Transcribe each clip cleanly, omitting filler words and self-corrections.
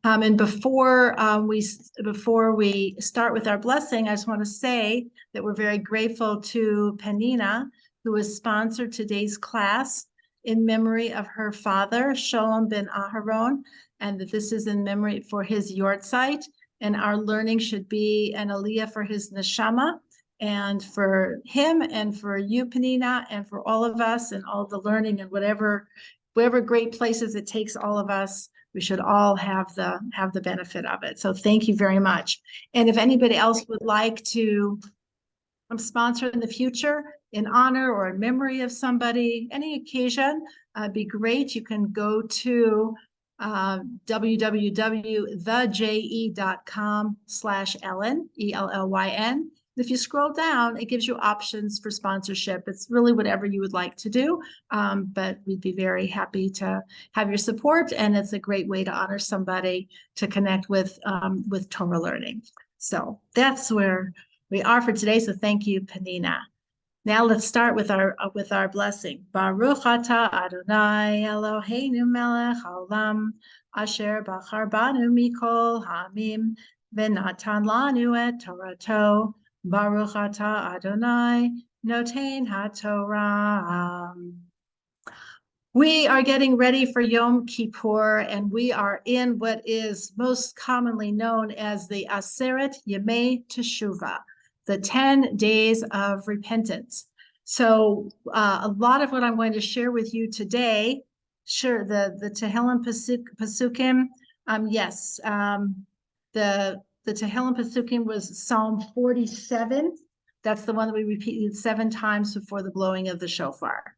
And before we start with our blessing, I just want to say that we're very grateful to Penina, who has sponsored today's class in memory of her father, Shalom ben Aharon, and that this is in memory for his yortzeit. And our learning should be an aliyah for his neshama, and for him, and for you, Penina, and for all of us, and all the learning, and whatever great places it takes all of us. We should all have the benefit of it. So thank you very much. And if anybody else would like to sponsor in the future in honor or in memory of somebody, any occasion, be great. You can go to www.theje.com/Ellen, ELLYN. If you scroll down, it gives you options for sponsorship. It's really whatever you would like to do, but we'd be very happy to have your support, and it's a great way to honor somebody, to connect with Torah learning. So that's where we are for today. So thank you, Penina. Now let's start with our blessing. Baruch atah Adonai Eloheinu melech haolam, asher bachar banu mikol hamim, v'natan lanu et Torato. Baruch atah Adonai noten haTorah. We are getting ready for Yom Kippur, and we are in what is most commonly known as the Aseret Yemei Teshuvah, the 10 days of repentance. So a lot of what I'm going to share with you today, sure, the Tehillim Pasukim, yes, the Tehillim Pasukim was Psalm 47. That's the one that we repeated 7 times before the blowing of the shofar.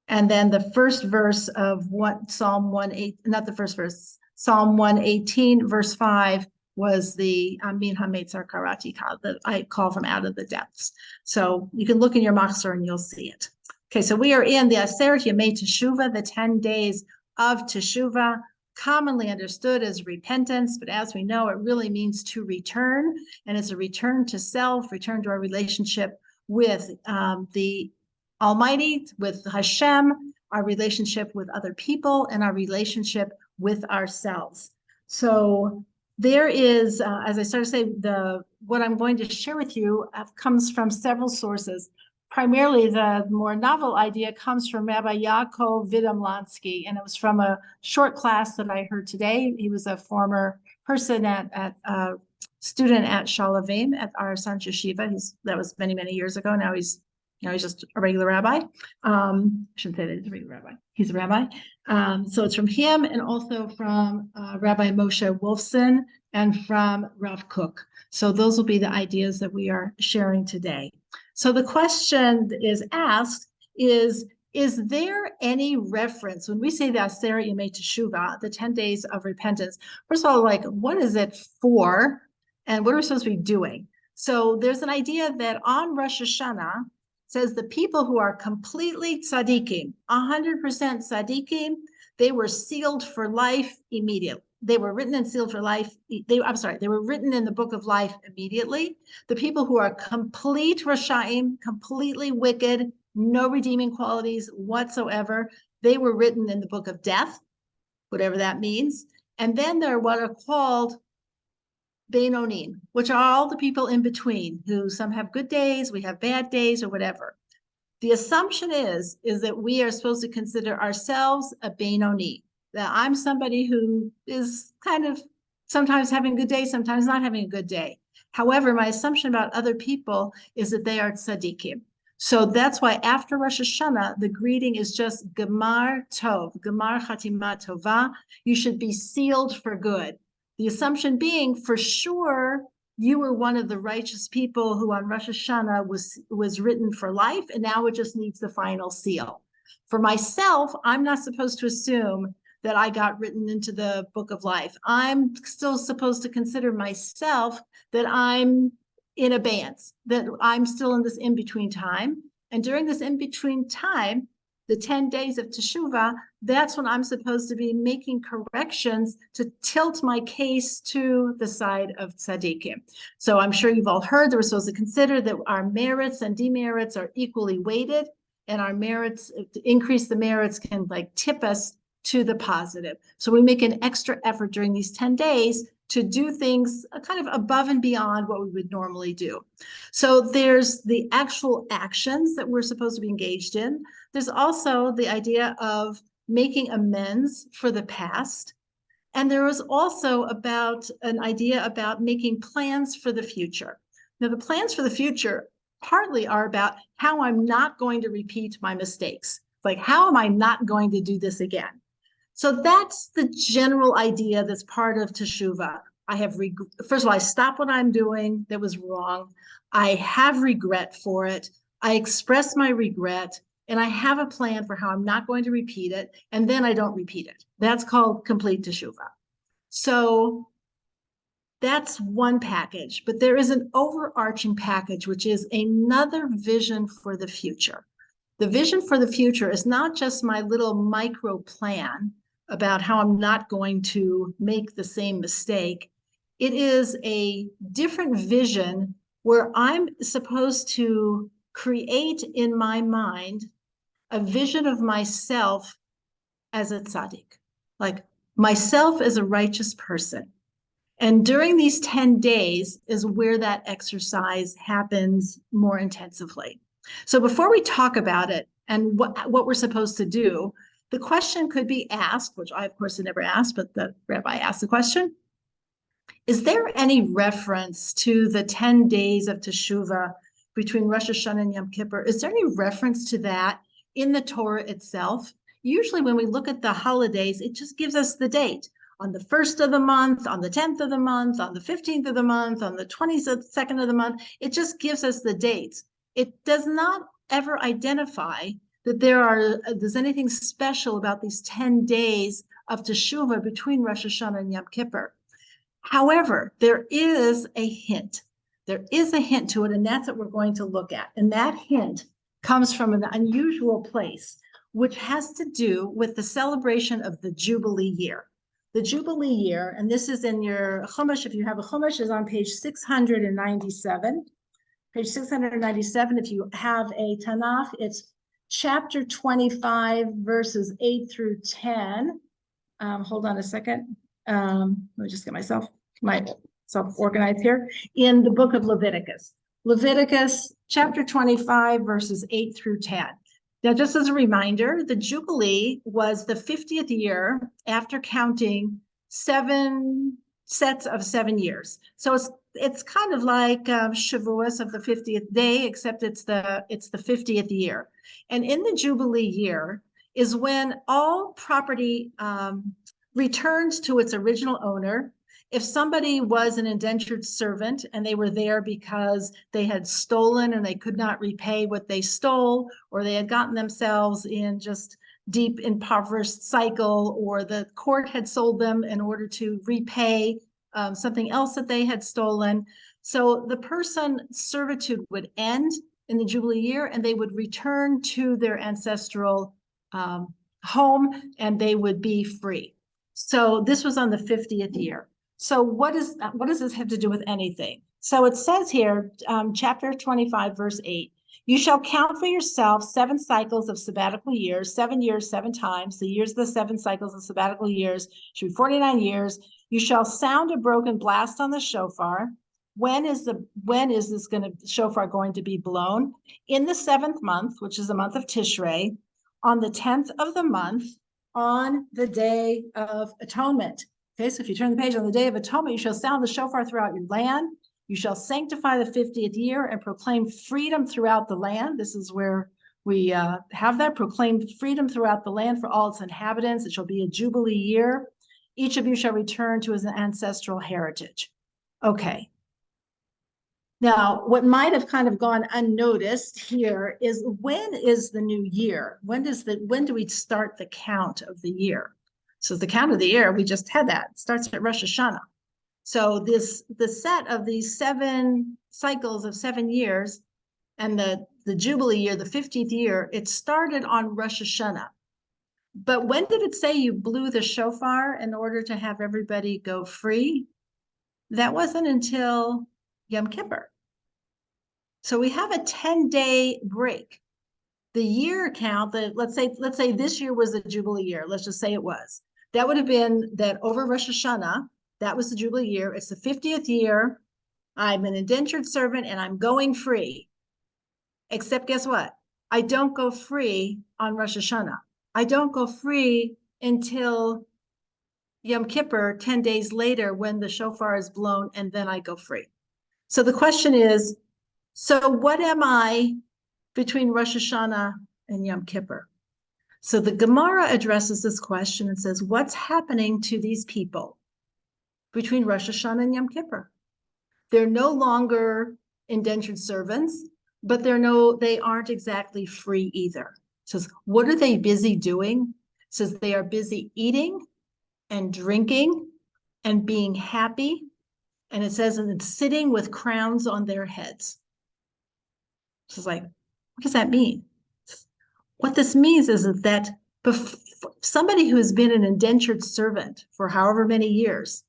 And then the first verse of Psalm 118, verse 5 was the Amin HaMeitzar Karati Ka, that I call from out of the depths. So you can look in your machzor and you'll see it. Okay, so we are in the Aseret Yemei Teshuvah, the 10 days of Teshuvah, commonly understood as repentance, but as we know, it really means to return, and it's a return to self, return to our relationship with the Almighty, with Hashem, our relationship with other people, and our relationship with ourselves. So there is, as I started to say, what I'm going to share with you comes from several sources. Primarily, the more novel idea comes from Rabbi Yaakov Vidamlansky, and it was from a short class that I heard today. He was a former person at student at Shalavim at our Sanch Yeshiva. That was many, many years ago. Now he's just a regular rabbi. I shouldn't say that he's a regular rabbi. He's a rabbi. So it's from him, and also from Rabbi Moshe Wolfson, and from Rav Kook. So those will be the ideas that we are sharing today. So the question is asked is there any reference, when we say the Aseret Yemei Teshuvah, the 10 days of repentance, first of all, like, what is it for, and what are we supposed to be doing? So there's an idea that on Rosh Hashanah, says the people who are completely tzaddikim, 100% tzaddikim, they were sealed for life immediately. They were written and sealed for life. They were written in the book of life immediately. The people who are complete rashaim, completely wicked, no redeeming qualities whatsoever, they were written in the book of death, whatever that means. And then there are what are called Beinonim, which are all the people in between, who some have good days, we have bad days, or whatever. The assumption is that we are supposed to consider ourselves a Beinoni, that I'm somebody who is kind of sometimes having a good day, sometimes not having a good day. However, my assumption about other people is that they are tzaddikim. So that's why after Rosh Hashanah, the greeting is just Gemar Tov, Gemar Chatima Tova. You should be sealed for good. The assumption being, for sure, you were one of the righteous people who on Rosh Hashanah was written for life, and now it just needs the final seal. For myself, I'm not supposed to assume that I got written into the book of life. I'm still supposed to consider myself that I'm in abeyance, that I'm still in this in-between time. And during this in-between time, the 10 days of Teshuvah, that's when I'm supposed to be making corrections to tilt my case to the side of tzaddikim. So I'm sure you've all heard that we're supposed to consider that our merits and demerits are equally weighted, and our merits, to increase the merits, can like tip us to the positive. So we make an extra effort during these 10 days to do things kind of above and beyond what we would normally do. So there's the actual actions that we're supposed to be engaged in. There's also the idea of making amends for the past. And there was also about an idea about making plans for the future. Now, the plans for the future partly are about how I'm not going to repeat my mistakes. Like, how am I not going to do this again? So that's the general idea that's part of teshuvah. First of all, I stop what I'm doing that was wrong. I have regret for it. I express my regret, and I have a plan for how I'm not going to repeat it, and then I don't repeat it. That's called complete teshuvah. So that's one package, but there is an overarching package, which is another vision for the future. The vision for the future is not just my little micro plan about how I'm not going to make the same mistake. It is a different vision where I'm supposed to create in my mind a vision of myself as a tzaddik, like myself as a righteous person. And during these 10 days is where that exercise happens more intensively. So before we talk about it and what we're supposed to do, the question could be asked, which I, of course, had never asked, but the rabbi asked the question, is there any reference to the 10 days of teshuvah between Rosh Hashanah and Yom Kippur? Is there any reference to that in the Torah itself? Usually when we look at the holidays, it just gives us the date. On the 1st of the month, on the 10th of the month, on the 15th of the month, on the 22nd of the month, it just gives us the dates. It does not ever identify that there's anything special about these 10 days of teshuvah between Rosh Hashanah and Yom Kippur. However, there is a hint. There is a hint to it, and that's what we're going to look at. And that hint comes from an unusual place, which has to do with the celebration of the Jubilee year. The Jubilee year, and this is in your Chumash, if you have a Chumash, is on page 697. Page 697, if you have a Tanakh, it's chapter 25, verses 8 through 10. Hold on a second. Let me just get myself organized here. In the book of Leviticus. Leviticus chapter 25, verses 8 through 10. Now, just as a reminder, the Jubilee was the 50th year after counting 7 sets of 7 years. So it's kind of like Shavuos of the 50th day, except it's the 50th year. And in the Jubilee year is when all property returns to its original owner. If somebody was an indentured servant and they were there because they had stolen and they could not repay what they stole, or they had gotten themselves in just deep impoverished cycle, or the court had sold them in order to repay something else that they had stolen. So the person's servitude would end in the Jubilee year, and they would return to their ancestral home, and they would be free. So this was on the 50th year. So what does this have to do with anything? So it says here, chapter 25, verse 8, you shall count for yourself 7 cycles of sabbatical years, 7 years, 7 times. The years of the 7 cycles of sabbatical years should be 49 years. You shall sound a broken blast on the shofar. When is this shofar going to be blown? In the 7th month, which is the month of Tishrei, on the 10th of the month, on the Day of Atonement. Okay, so if you turn the page, on the Day of Atonement, you shall sound the shofar throughout your land. You shall sanctify the 50th year and proclaim freedom throughout the land. This is where we have that, proclaim freedom throughout the land for all its inhabitants. It shall be a Jubilee year. Each of you shall return to his ancestral heritage. Okay. Now, what might have kind of gone unnoticed here is, when is the new year? When do we start the count of the year? So the count of the year, we just had that. It starts at Rosh Hashanah. So the set of these 7 cycles of 7 years, and the Jubilee year, the 50th year, it started on Rosh Hashanah. But when did it say you blew the shofar in order to have everybody go free? That wasn't until Yom Kippur. So we have a 10-day break. the year count, that let's say this year was the Jubilee year. Let's just say it was. That would have been that over Rosh Hashanah, that was the Jubilee year. It's the 50th year. I'm an indentured servant and I'm going free. Except guess what? I don't go free on Rosh Hashanah. I don't go free until Yom Kippur, 10 days later, when the shofar is blown, and then I go free. So the question is, so what am I between Rosh Hashanah and Yom Kippur? So the Gemara addresses this question and says, what's happening to these people between Rosh Hashanah and Yom Kippur? They're no longer indentured servants, but they aren't exactly free either. It says, what are they busy doing? It says they are busy eating and drinking and being happy. And it says, and it's sitting with crowns on their heads. So it's like, what does that mean? What this means is that somebody who has been an indentured servant for however many years,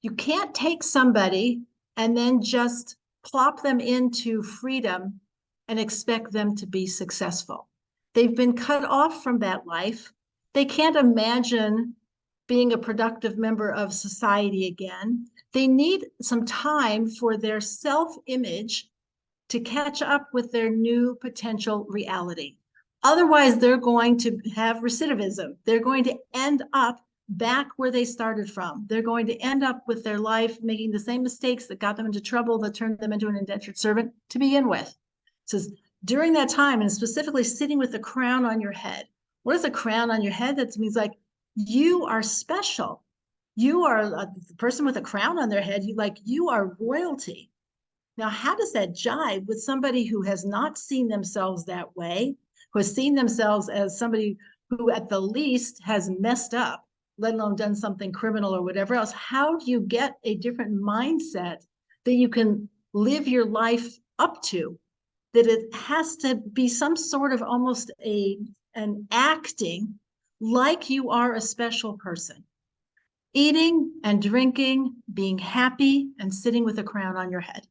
you can't take somebody and then just plop them into freedom and expect them to be successful. They've been cut off from that life. They can't imagine being a productive member of society again. They need some time for their self-image to catch up with their new potential reality. Otherwise, they're going to have recidivism. They're going to end up back where they started from. They're going to end up with their life making the same mistakes that got them into trouble, that turned them into an indentured servant to begin with. It says, during that time, and specifically sitting with the crown on your head. What is a crown on your head? That means like you are special. You are the person with a crown on their head. You are royalty. Now, how does that jive with somebody who has not seen themselves that way, who has seen themselves as somebody who at the least has messed up, let alone done something criminal or whatever else? How do you get a different mindset that you can live your life up to? That it has to be some sort of almost an acting like you are a special person. Eating and drinking, being happy, and sitting with a crown on your head.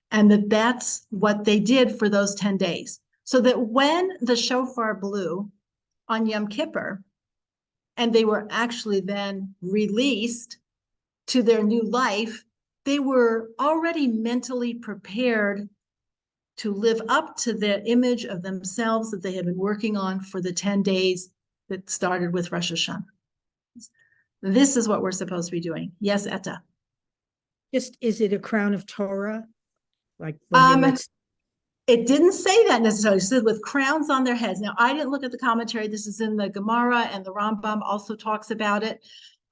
And that's what they did for those 10 days. So that when the shofar blew on Yom Kippur, and they were actually then released to their new life, they were already mentally prepared to live up to the image of themselves that they had been working on for the 10 days that started with Rosh Hashanah. This is what we're supposed to be doing. Yes, Etta. Is it a crown of Torah? Like it didn't say that necessarily. It said with crowns on their heads. Now, I didn't look at the commentary. This is in the Gemara, and the Rambam also talks about it.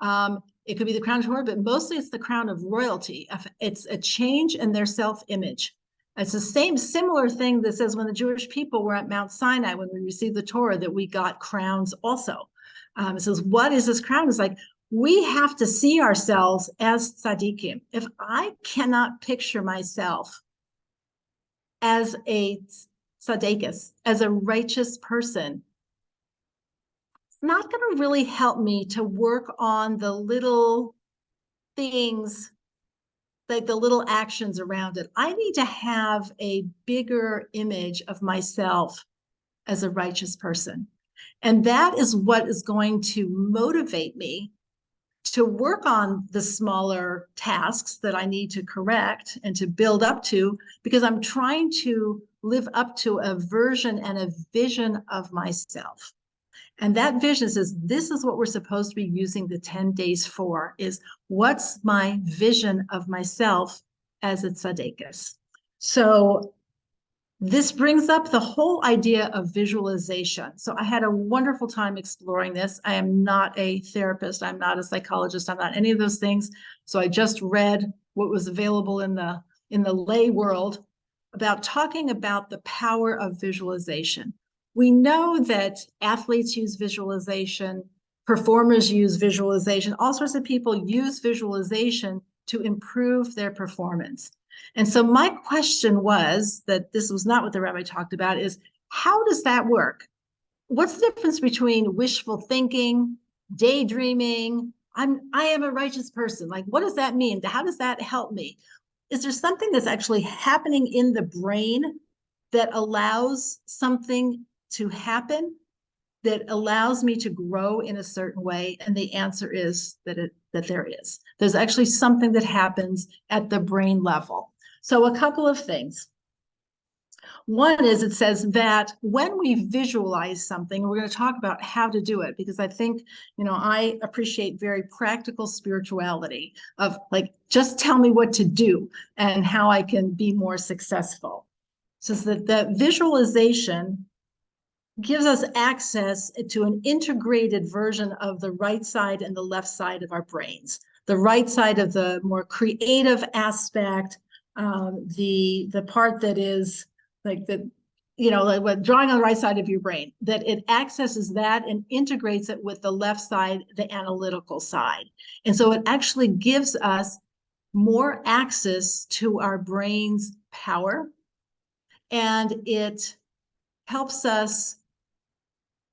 It could be the crown of Torah, but mostly it's the crown of royalty. It's a change in their self-image. It's the similar thing that says when the Jewish people were at Mount Sinai, when we received the Torah, that we got crowns also. It says, what is this crown? It's like, we have to see ourselves as tzaddikim. If I cannot picture myself as a tzaddikus, as a righteous person, it's not going to really help me to work on the little things, like the little actions around it. I need to have a bigger image of myself as a righteous person. And that is what is going to motivate me to work on the smaller tasks that I need to correct and to build up to, because I'm trying to live up to a version and a vision of myself. And that vision says, this is what we're supposed to be using the 10 days for, is what's my vision of myself as a tzaddikus. So this brings up the whole idea of visualization. So I had a wonderful time exploring this. I am not a therapist. I'm not a psychologist. I'm not any of those things. So I just read what was available in the lay world about talking about the power of visualization. We know that athletes use visualization, performers use visualization, all sorts of people use visualization to improve their performance. And so my question was, that this was not what the rabbi talked about, is how does that work? What's the difference between wishful thinking, daydreaming? I am a righteous person. Like, what does that mean? How does that help me? Is there something that's actually happening in the brain that allows something to happen that allows me to grow in a certain way? And the answer is that there is. There's actually something that happens at the brain level. So a couple of things. One is, it says that when we visualize something, we're going to talk about how to do it, because I think, I appreciate very practical spirituality of like, just tell me what to do and how I can be more successful. So that visualization gives us access to an integrated version of the right side and the left side of our brains. The right side of the more creative aspect, the part that is like like what drawing on the right side of your brain, that it accesses that and integrates it with the left side, the analytical side. And so it actually gives us more access to our brain's power, and it helps us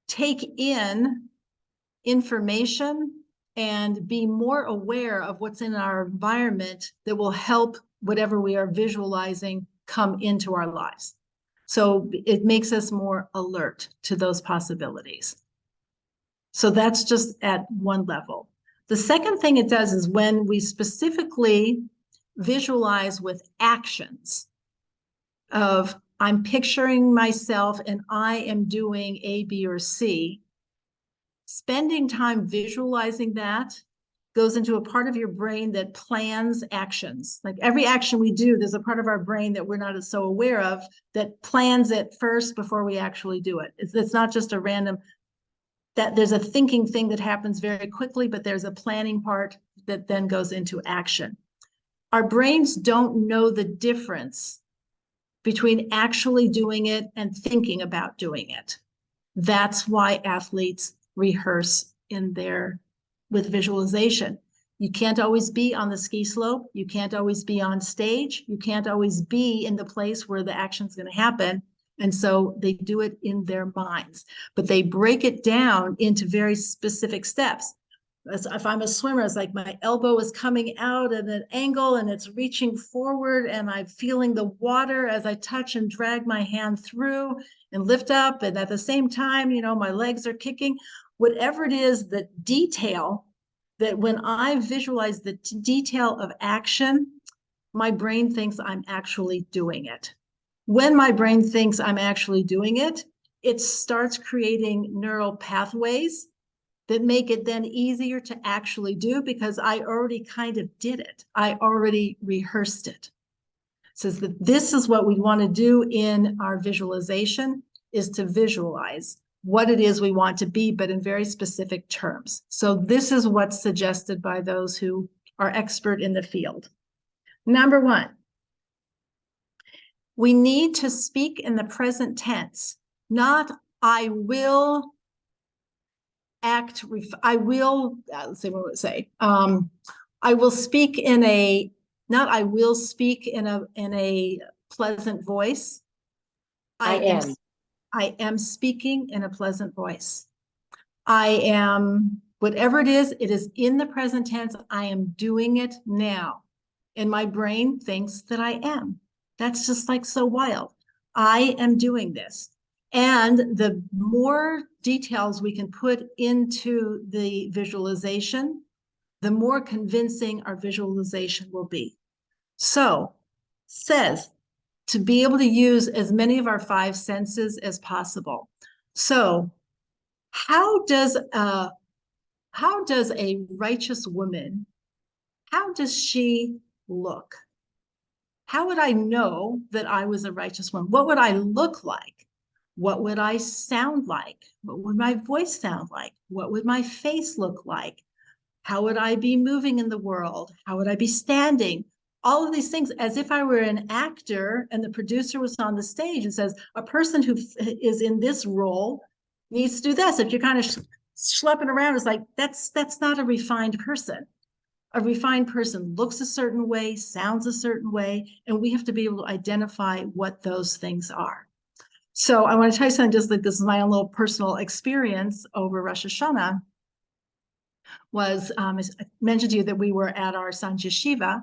take in information and be more aware of what's in our environment that will help whatever we are visualizing come into our lives. So it makes us more alert to those possibilities. So that's just at one level. The second thing it does is when we specifically visualize with actions of, I'm picturing myself and I am doing A, B, or C, spending time visualizing that goes into a part of your brain that plans actions. Like every action we do, there's a part of our brain that we're not so aware of that plans it first before we actually do it. It's not just a random, that there's a thinking thing that happens very quickly, but there's a planning part that then goes into action. Our brains don't know the difference between actually doing it and thinking about doing it. That's why athletes rehearse with visualization. You can't always be on the ski slope. You can't always be on stage. You can't always be in the place where the action's going to happen. And so they do it in their minds, but they break it down into very specific steps. If I'm a swimmer, it's like my elbow is coming out at an angle and it's reaching forward, and I'm feeling the water as I touch and drag my hand through and lift up. And at the same time, my legs are kicking. Whatever it is, the detail, that when I visualize the detail of action, my brain thinks I'm actually doing it. When my brain thinks I'm actually doing it, it starts creating neural pathways that make it then easier to actually do, because I already kind of did it. I already rehearsed it. It says that this is what we want to do in our visualization, is to visualize what it is we want to be, but in very specific terms. So this is what's suggested by those who are expert in the field. Number one, we need to speak in the present tense, not I will act, I will, let's see what it would say. I will speak in a, not I will speak in a pleasant voice. I am speaking in a pleasant voice. I am, whatever it is in the present tense. I am doing it now. And my brain thinks that I am. That's just like so wild. I am doing this. And the more details we can put into the visualization, the more convincing our visualization will be. So, says to be able to use as many of our five senses as possible. So, how does a righteous woman, how does she look? How would I know that I was a righteous woman? What would I look like? What would I sound like? What would my voice sound like? What would my face look like? How would I be moving in the world? How would I be standing? All of these things, as if I were an actor and the producer was on the stage and says, a person who is in this role needs to do this. If you're kind of schlepping around, it's like, that's not a refined person. A refined person looks a certain way, sounds a certain way, and we have to be able to identify what those things are. So I want to tell you something, just like this is my own little personal experience over Rosh Hashanah, was I mentioned to you that we were at our son's yeshiva.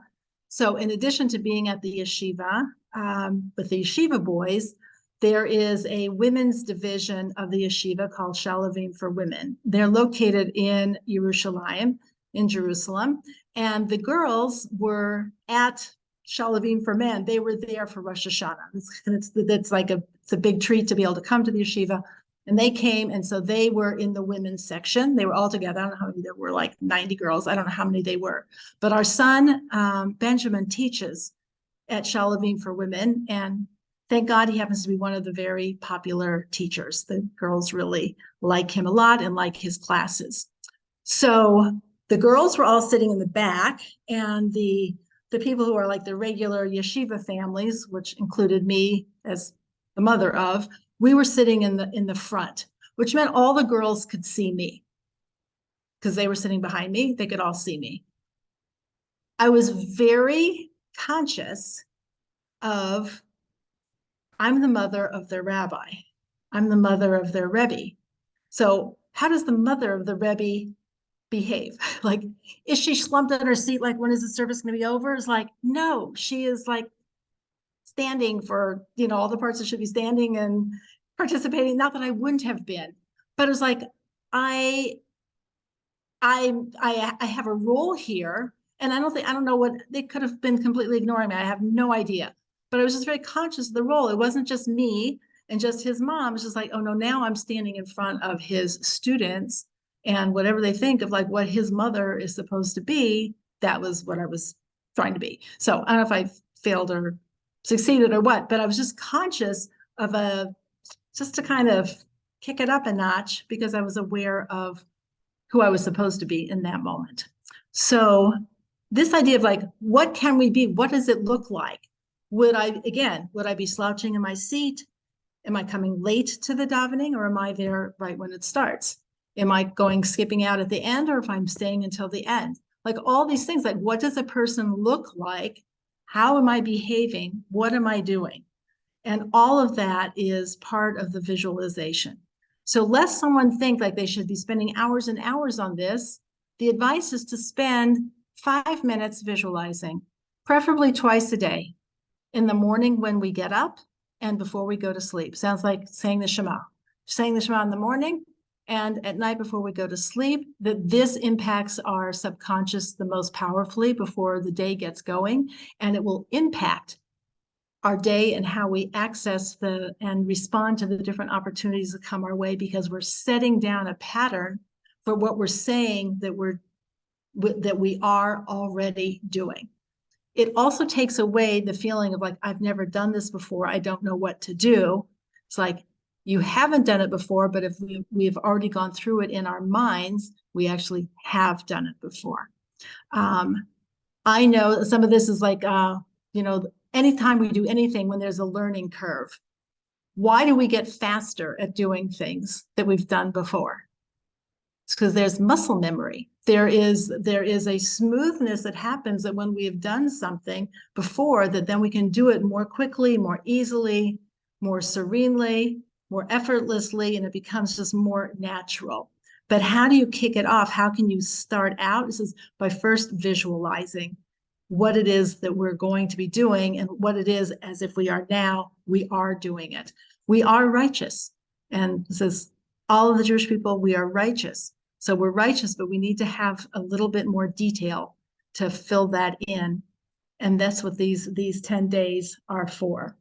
So in addition to being at the yeshiva with the yeshiva boys, there is a women's division of the yeshiva called Shalavim for Women. They're located in Yerushalayim, in Jerusalem, and the girls were at Shalavim for Men. They were there for Rosh Hashanah. It's like it's a big treat to be able to come to the yeshiva. And they came, and so they were in the women's section. They were all together. I don't know how many there were, like 90 girls. I don't know how many they were. But our son, Benjamin, teaches at Shalavim for Women, and thank God he happens to be one of the very popular teachers. The girls really like him a lot and like his classes. So the girls were all sitting in the back, and the people who are like the regular yeshiva families, which included me as the mother of, we were sitting in the front, which meant all the girls could see me because they were sitting behind me. They could all see me. I was very conscious of, I'm the mother of their rabbi. I'm the mother of their Rebbe. So how does the mother of the Rebbe behave? Like, is she slumped in her seat? Like, when is the service going to be over? It's like, no, she is like standing for, all the parts that should be standing and participating. Not that I wouldn't have been, but it was like, I have a role here, and I don't know what, they could have been completely ignoring me. I have no idea, but I was just very conscious of the role. It wasn't just me and just his mom. It's just like, oh no, now I'm standing in front of his students, and whatever they think of like what his mother is supposed to be, that was what I was trying to be. So I don't know if I failed or succeeded or what, but I was just conscious of just to kind of kick it up a notch, because I was aware of who I was supposed to be in that moment. So this idea of like, what can we be? What does it look like? Would I be slouching in my seat? Am I coming late to the davening, or am I there right when it starts? Am I skipping out at the end, or if I'm staying until the end? Like all these things, like what does a person look like? How am I behaving? What am I doing? And all of that is part of the visualization. So lest someone think like they should be spending hours and hours on this, the advice is to spend 5 minutes visualizing, preferably twice a day, in the morning when we get up and before we go to sleep. Sounds like saying the Shema. Saying the Shema in the morning and at night before we go to sleep, that this impacts our subconscious the most powerfully before the day gets going, and it will impact our day and how we access and respond to the different opportunities that come our way, because we're setting down a pattern for what we're saying that we are already doing. It also takes away the feeling of like, I've never done this before, I don't know what to do. It's like, you haven't done it before, but if we've already gone through it in our minds, we actually have done it before. I know some of this is like, anytime we do anything, when there's a learning curve, why do we get faster at doing things that we've done before? It's because there's muscle memory. There is a smoothness that happens that when we have done something before, that then we can do it more quickly, more easily, more serenely, more effortlessly, and it becomes just more natural. But how do you kick it off? How can you start out? This is by first visualizing what it is that we're going to be doing, and what it is as if we are doing it. We are righteous. And it says, all of the Jewish people, we are righteous. So we're righteous, but we need to have a little bit more detail to fill that in. And that's what these 10 days are for.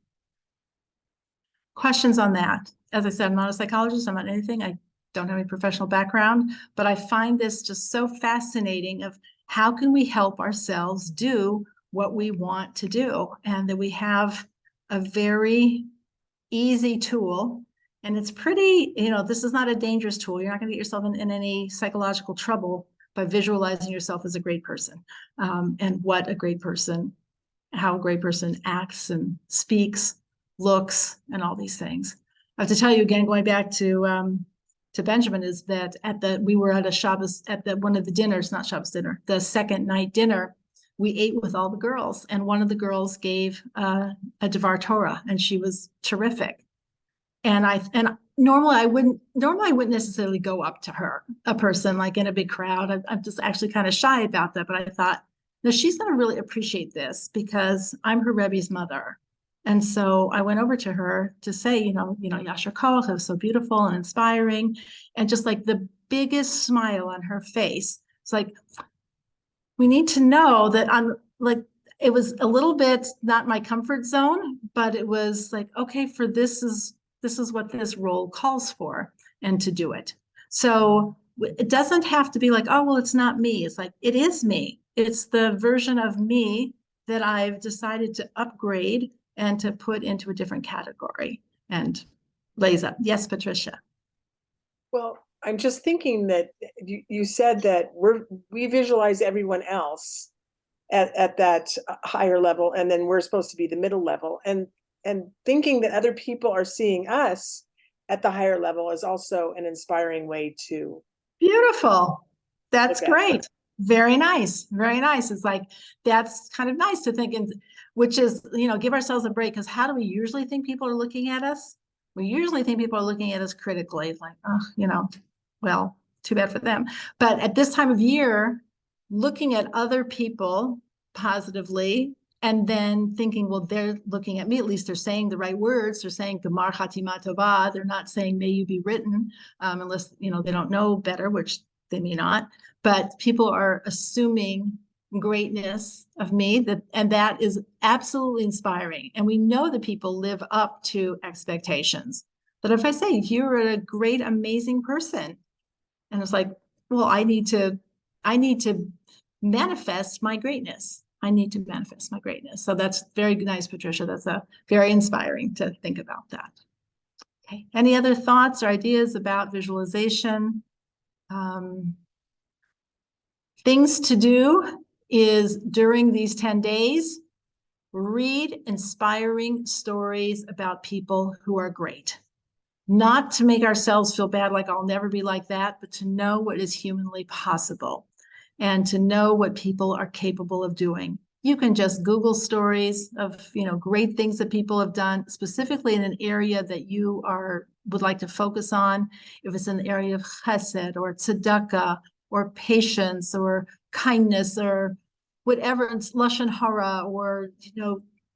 Questions on that? As I said, I'm not a psychologist, I'm not anything. I don't have any professional background, but I find this just so fascinating of how can we help ourselves do what we want to do, and that we have a very easy tool. And it's pretty, this is not a dangerous tool. You're not going to get yourself in any psychological trouble by visualizing yourself as a great person, and how a great person acts and speaks, looks, and all these things. I have to tell you again, going back to Benjamin, is that we were at a Shabbos, one of the dinners, not Shabbos dinner, the second night dinner, we ate with all the girls, and one of the girls gave a Devar Torah, and she was terrific. And normally I wouldn't necessarily go up to her, a person like in a big crowd. I'm just actually kind of shy about that, but I thought, no, she's going to really appreciate this because I'm her Rebbe's mother. And so I went over to her to say, Yasher Koach, it was so beautiful and inspiring. And just like the biggest smile on her face. It's like, we need to know that I'm like, it was a little bit not my comfort zone, but it was like, okay, this is what this role calls for, and to do it. So it doesn't have to be like, oh, well, it's not me. It's like, it is me. It's the version of me that I've decided to upgrade and to put into a different category. And lays up. Yes, Patricia. Well, I'm just thinking that you said that we visualize everyone else at that higher level, and then we're supposed to be the middle level, and thinking that other people are seeing us at the higher level is also an inspiring way to. Beautiful. That's Okay. great. Very nice. Very nice. It's like, that's kind of nice to think, and which is, give ourselves a break, because how do we usually think people are looking at us? We usually think people are looking at us critically. It's like, oh, well, too bad for them. But at this time of year, looking at other people positively, and then thinking, well, they're looking at me, at least they're saying the right words. They're saying Gemar Chatima Tova. They're not saying may you be written, unless, they don't know better, which they may not. But people are assuming greatness of me, and that is absolutely inspiring. And we know that people live up to expectations. But if I say, you're a great, amazing person, and it's like, well, I need to manifest my greatness. I need to manifest my greatness. So that's very nice, Patricia. That's very inspiring to think about that. Okay. Any other thoughts or ideas about visualization? Things to do is, during these 10 days, read inspiring stories about people who are great. Not to make ourselves feel bad, like I'll never be like that, but to know what is humanly possible and to know what people are capable of doing. You can just Google stories of, great things that people have done, specifically in an area that you would like to focus on. If it's in the area of chesed or tzedakah or patience or kindness or whatever, it's lashon hara, or,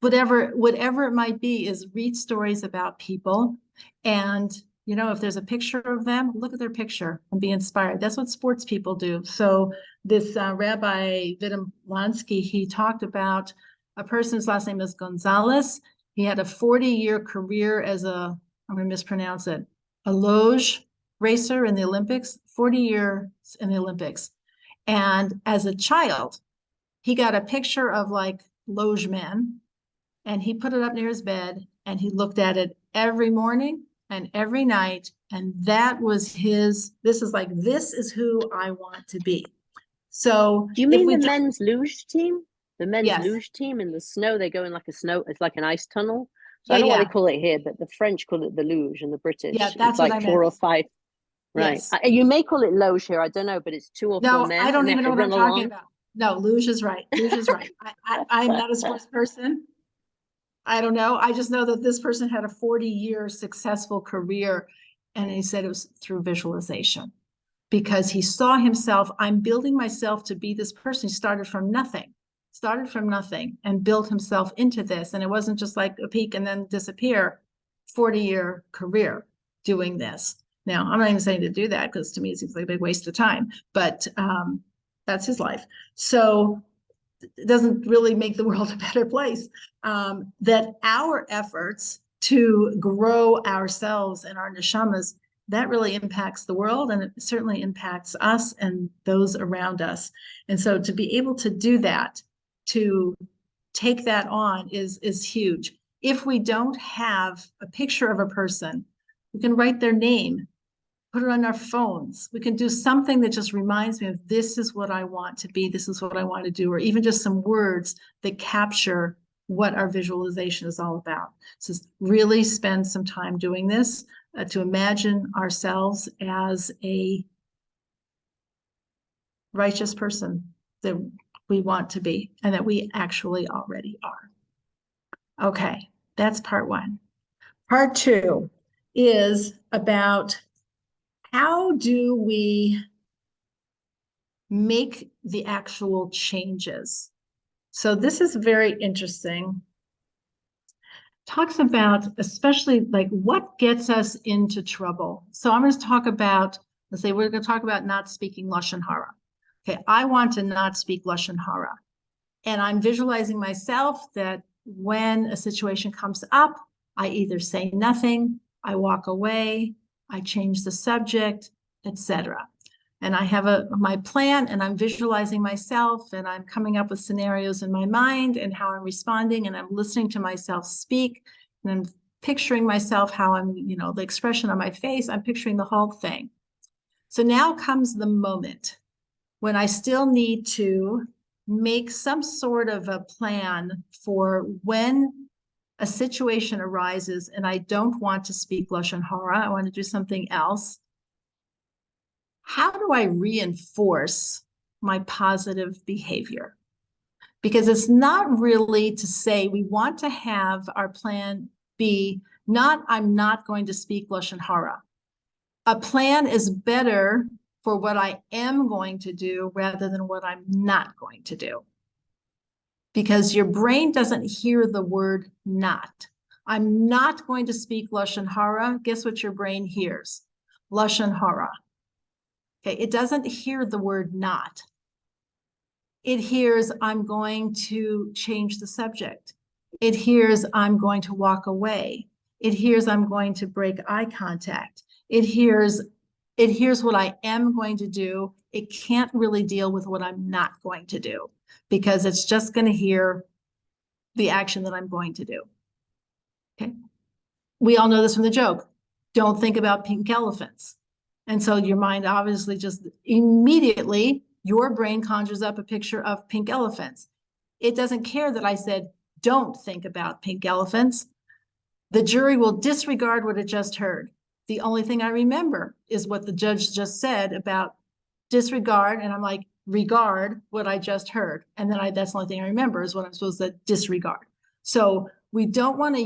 whatever it might be, is read stories about people. And, if there's a picture of them, look at their picture and be inspired. That's what sports people do. So this Rabbi Vidim Lansky, he talked about a person's last name is Gonzalez. He had a 40-year career as I'm going to mispronounce it, a luge racer in the Olympics, 40 years in the Olympics. And as a child, he got a picture of like luge men, and he put it up near his bed, and he looked at it every morning and every night. And that was this is who I want to be. So do you mean the men's luge team? The men's luge team in the snow, they go in like it's like an ice tunnel. So I don't know what they call it here, but the French call it the luge, and the British, that's it's like 4 or 5. Right. Yes. You may call it luge here. I don't know, but it's 2 or 4 men. I don't even know what I'm talking about. No, luge is right. Luge is right. I'm not a sports person. I don't know. I just know that this person had a 40-year successful career, and he said it was through visualization, because he saw himself, I'm building myself to be this person. He started from nothing and built himself into this. And it wasn't just like a peak and then disappear. 40-year career doing this. Now, I'm not even saying to do that, because to me it seems like a big waste of time, but that's his life. So it doesn't really make the world a better place. That our efforts to grow ourselves and our neshamas, that really impacts the world, and it certainly impacts us and those around us. And so to be able to do that, to take that on is huge. If we don't have a picture of a person, we can write their name, put it on our phones. We can do something that just reminds me of, this is what I want to be, this is what I want to do, or even just some words that capture what our visualization is all about. So really spend some time doing this, to imagine ourselves as a righteous person that we want to be, and that we actually already are. Okay, that's part 1. Part 2 is about, how do we make the actual changes? So this is very interesting. talks about especially like what gets us into trouble. So I'm going to talk about, let's say we're going to talk about not speaking Lashon Hara. Okay, I want to not speak Lashon Hara. And I'm visualizing myself that when a situation comes up, I either say nothing, I walk away, I change the subject, etc. And I have my plan, and I'm visualizing myself, and I'm coming up with scenarios in my mind and how I'm responding, and I'm listening to myself speak, and I'm picturing myself how I'm, the expression on my face, I'm picturing the whole thing. So now comes the moment when I still need to make some sort of a plan for when a situation arises and I don't want to speak Lashon Hara, I want to do something else. How do I reinforce my positive behavior? Because it's not really to say we want to have our plan be not, I'm not going to speak Lashon Hara. A plan is better for what I am going to do rather than what I'm not going to do. Because your brain doesn't hear the word not. I'm not going to speak Lashon Hara. Guess what your brain hears? Lashon Hara. Okay, it doesn't hear the word not. It hears I'm going to change the subject. It hears I'm going to walk away. It hears I'm going to break eye contact. It hears what I am going to do. It can't really deal with what I'm not going to do because it's just going to hear the action that I'm going to do. Okay. We all know this from the joke. Don't think about pink elephants. And so your mind obviously just immediately, your brain conjures up a picture of pink elephants. It doesn't care that I said, don't think about pink elephants. The jury will disregard what it just heard. The only thing I remember is what the judge just said about disregard. And I'm like, regard what I just heard. And then that's the only thing I remember is what I'm supposed to disregard. So we want to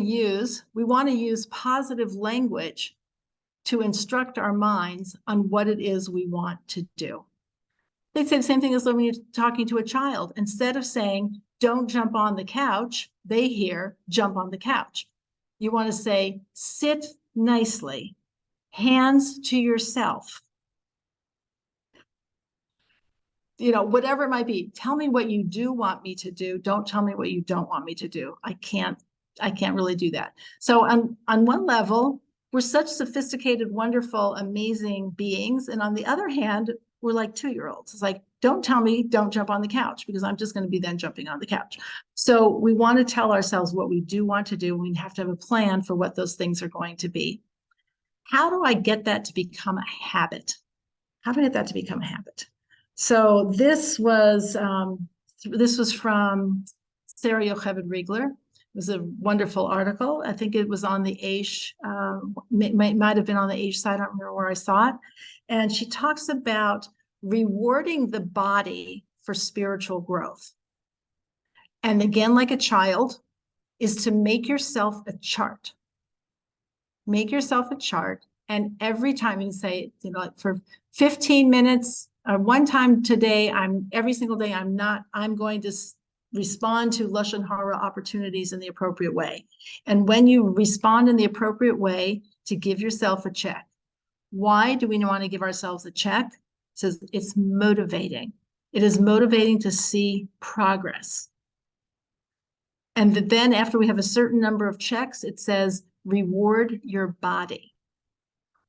use positive language to instruct our minds on what it is we want to do. They say the same thing as when you're talking to a child. Instead of saying, don't jump on the couch, they hear, jump on the couch. You want to say, sit nicely, hands to yourself. Whatever it might be, tell me what you do want me to do. Don't tell me what you don't want me to do. I can't really do that. So on one level, we're such sophisticated, wonderful, amazing beings. And on the other hand, we're like 2-year-olds. It's like, don't tell me, don't jump on the couch because I'm just going to be then jumping on the couch. So we want to tell ourselves what we do want to do. We have to have a plan for what those things are going to be. How do I get that to become a habit? How do I get that to become a habit? So this was from Sarah Yocheved Riegler. It was a wonderful article. I think it was on the Aish, might have been on the Aish site. I don't remember where I saw it. And she talks about rewarding the body for spiritual growth. And again, like a child, is to make yourself a chart. Make yourself a chart. And every time you say, for 15 minutes, or one time today, every single day, I'm going to respond to Lashon Hara opportunities in the appropriate way. And when you respond in the appropriate way, to give yourself a check. Why do we want to give ourselves a check? It says it's motivating. It is motivating to see progress. And then after we have a certain number of checks, it says reward your body.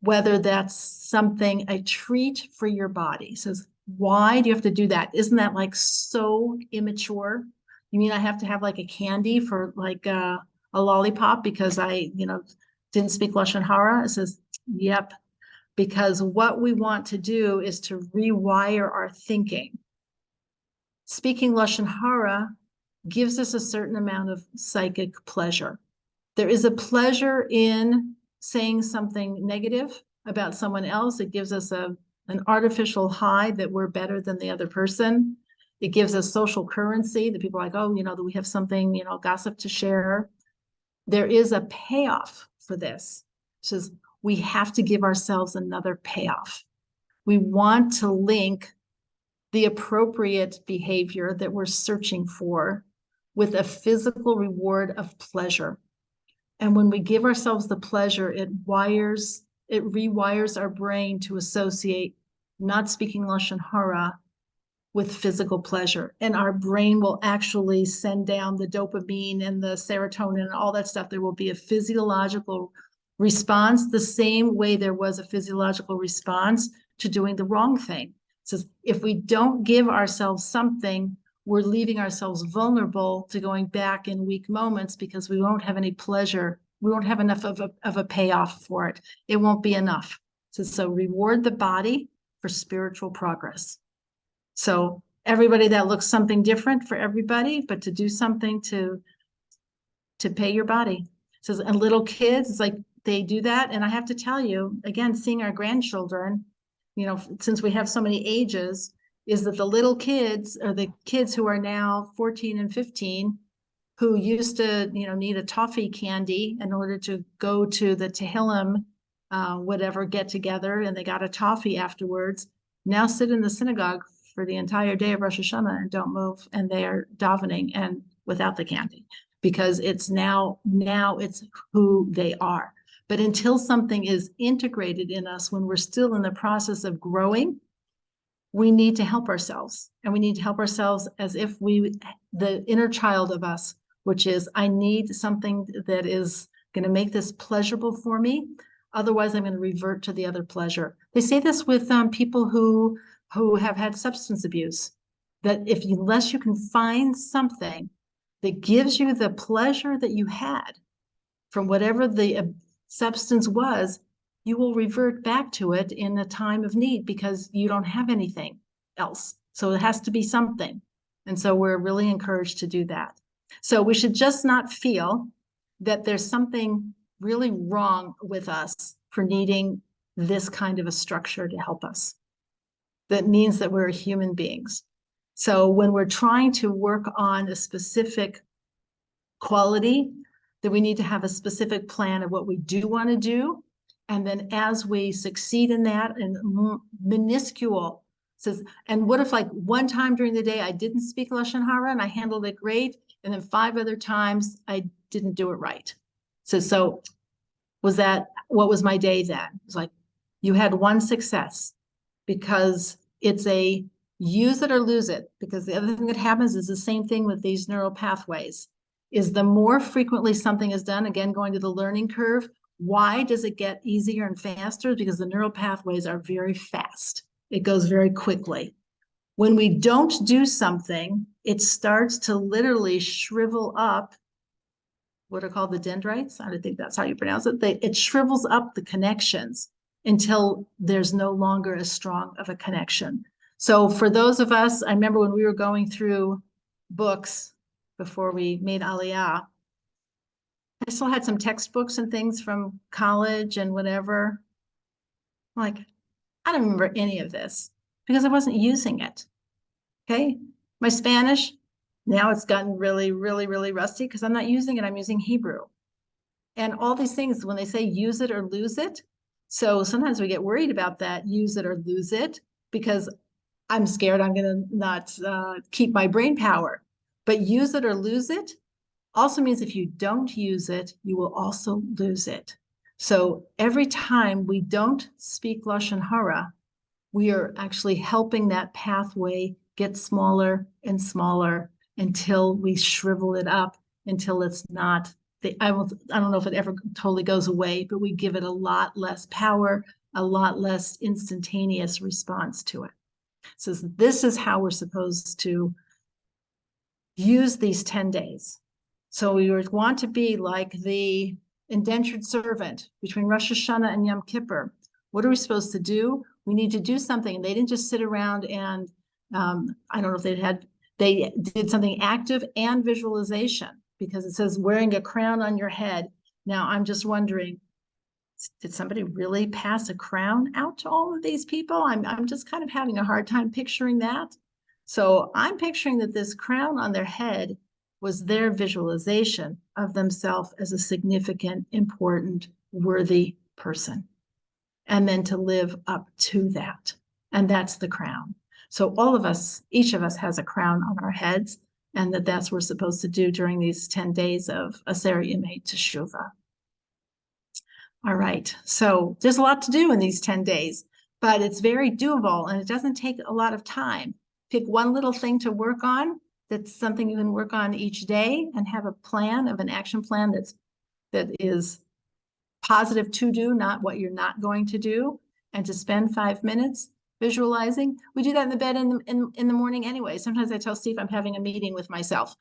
Whether that's something, a treat for your body. It says, why do you have to do that? Isn't that like so immature? You mean I have to have like a candy for like a lollipop because I, didn't speak Lashon Hara? It says, yep. Because what we want to do is to rewire our thinking. Speaking Lashon Hara gives us a certain amount of psychic pleasure. There is a pleasure in saying something negative about someone else. It gives us an artificial high that we're better than the other person. It gives us social currency that people are like, oh, that we have something, gossip to share. There is a payoff for this. It says we have to give ourselves another payoff. We want to link the appropriate behavior that we're searching for with a physical reward of pleasure. And when we give ourselves the pleasure, it rewires our brain to associate not speaking Lashon Hara with physical pleasure. And our brain will actually send down the dopamine and the serotonin and all that stuff. There will be a physiological response the same way there was a physiological response to doing the wrong thing. So if we don't give ourselves something, we're leaving ourselves vulnerable to going back in weak moments because we won't have any pleasure. We won't have enough of a payoff for it. It won't be enough. So reward the body for spiritual progress. So everybody, that looks something different for everybody, but to do something to pay your body. So, and little kids, it's like they do that. And I have to tell you, again, seeing our grandchildren, you know, since we have so many ages, is that the little kids, or the kids who are now 14 and 15, who used to, you know, need a toffee candy in order to go to the Tehillim, whatever, get together, and they got a toffee afterwards, now sit in the synagogue for the entire day of Rosh Hashanah and don't move, and they are davening and without the candy, because it's now it's who they are. But until something is integrated in us, when we're still in the process of growing, we need to help ourselves. And we need to help ourselves as if the inner child of us, which is, I need something that is going to make this pleasurable for me. Otherwise, I'm going to revert to the other pleasure. They say this with people who have had substance abuse, that unless you can find something that gives you the pleasure that you had from whatever the substance was, you will revert back to it in a time of need because you don't have anything else. So it has to be something. And so we're really encouraged to do that. So we should just not feel that there's something really wrong with us for needing this kind of a structure to help us. That means that we're human beings. So when we're trying to work on a specific quality, that we need to have a specific plan of what we do want to do. And then as we succeed in that, and minuscule says, and what if like one time during the day I didn't speak Lashon Hara and I handled it great, and then 5 other times I didn't do it right. So was that, what was my day then? It was like, you had one success, because it's a use it or lose it. Because the other thing that happens is the same thing with these neural pathways, is the more frequently something is done, again, going to the learning curve, why does it get easier and faster? Because the neural pathways are very fast. It goes very quickly. When we don't do something, it starts to literally shrivel up what are called the dendrites. I don't think that's how you pronounce it. It shrivels up the connections until there's no longer as strong of a connection. So for those of us, I remember when we were going through books before we made Aliyah, I still had some textbooks and things from college and whatever. Like, I don't remember any of this because I wasn't using it. Okay. My Spanish, now it's gotten really, really, really rusty because I'm not using it. I'm using Hebrew. And all these things, when they say use it or lose it. So sometimes we get worried about that, use it or lose it, because I'm scared I'm going to not keep my brain power. But use it or lose it also means if you don't use it, you will also lose it. So every time we don't speak Lashon Hara, we are actually helping that pathway get smaller and smaller until we shrivel it up, until it's not, I don't know if it ever totally goes away, but we give it a lot less power, a lot less instantaneous response to it. So this is how we're supposed to use these 10 days. So we would want to be like the indentured servant between Rosh Hashanah and Yom Kippur. What are we supposed to do? We need to do something. They didn't just sit around and, I don't know if they did something active and visualization, because it says wearing a crown on your head. Now I'm just wondering, did somebody really pass a crown out to all of these people? I'm just kind of having a hard time picturing that. So I'm picturing that this crown on their head was their visualization of themselves as a significant, important, worthy person. And then to live up to that. And that's the crown. So all of us, each of us has a crown on our heads, and that's what we're supposed to do during these 10 days of Aseret Yemei Teshuvah. All right. So there's a lot to do in these 10 days, but it's very doable and it doesn't take a lot of time. Pick one little thing to work on. That's something you can work on each day and have a plan of an action plan that is positive to do, not what you're not going to do, and to spend 5 minutes visualizing. We do that in the bed in the morning anyway. Sometimes I tell Steve I'm having a meeting with myself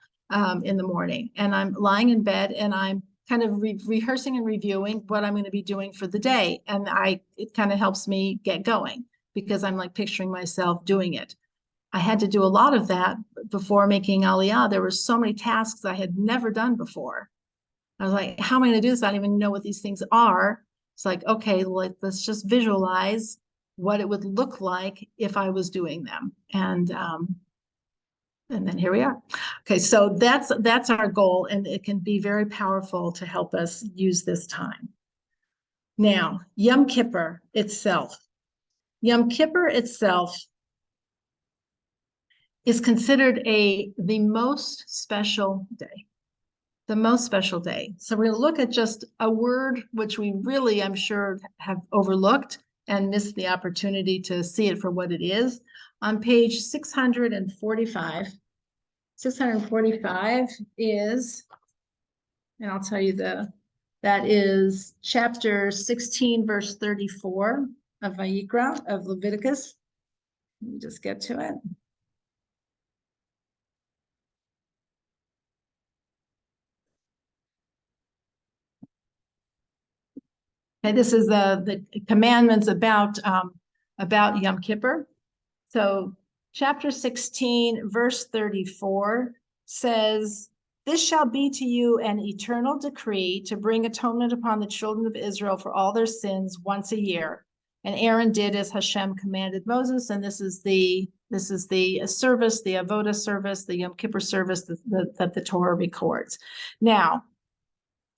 in the morning, and I'm lying in bed and I'm kind of rehearsing and reviewing what I'm going to be doing for the day. And it kind of helps me get going because I'm like picturing myself doing it. I had to do a lot of that before making Aliyah. There were so many tasks I had never done before. I was like, how am I going to do this? I don't even know what these things are. It's like, okay, let's just visualize what it would look like if I was doing them. And then here we are. Okay, so that's our goal, and it can be very powerful to help us use this time. Now, Yom Kippur itself. Yom Kippur itself is considered the most special day. The most special day. So we're going to look at just a word which we really, I'm sure, have overlooked and missed the opportunity to see it for what it is. On page 645, 645 is, and I'll tell you that is chapter 16, verse 34 of Vayikra, of Leviticus. Let me just get to it. Okay, this is the commandments about Yom Kippur. So chapter 16, verse 34 says, "This shall be to you an eternal decree to bring atonement upon the children of Israel for all their sins once a year. And Aaron did as Hashem commanded Moses." And this is the service, the avodah service, the Yom Kippur service that the Torah records. Now,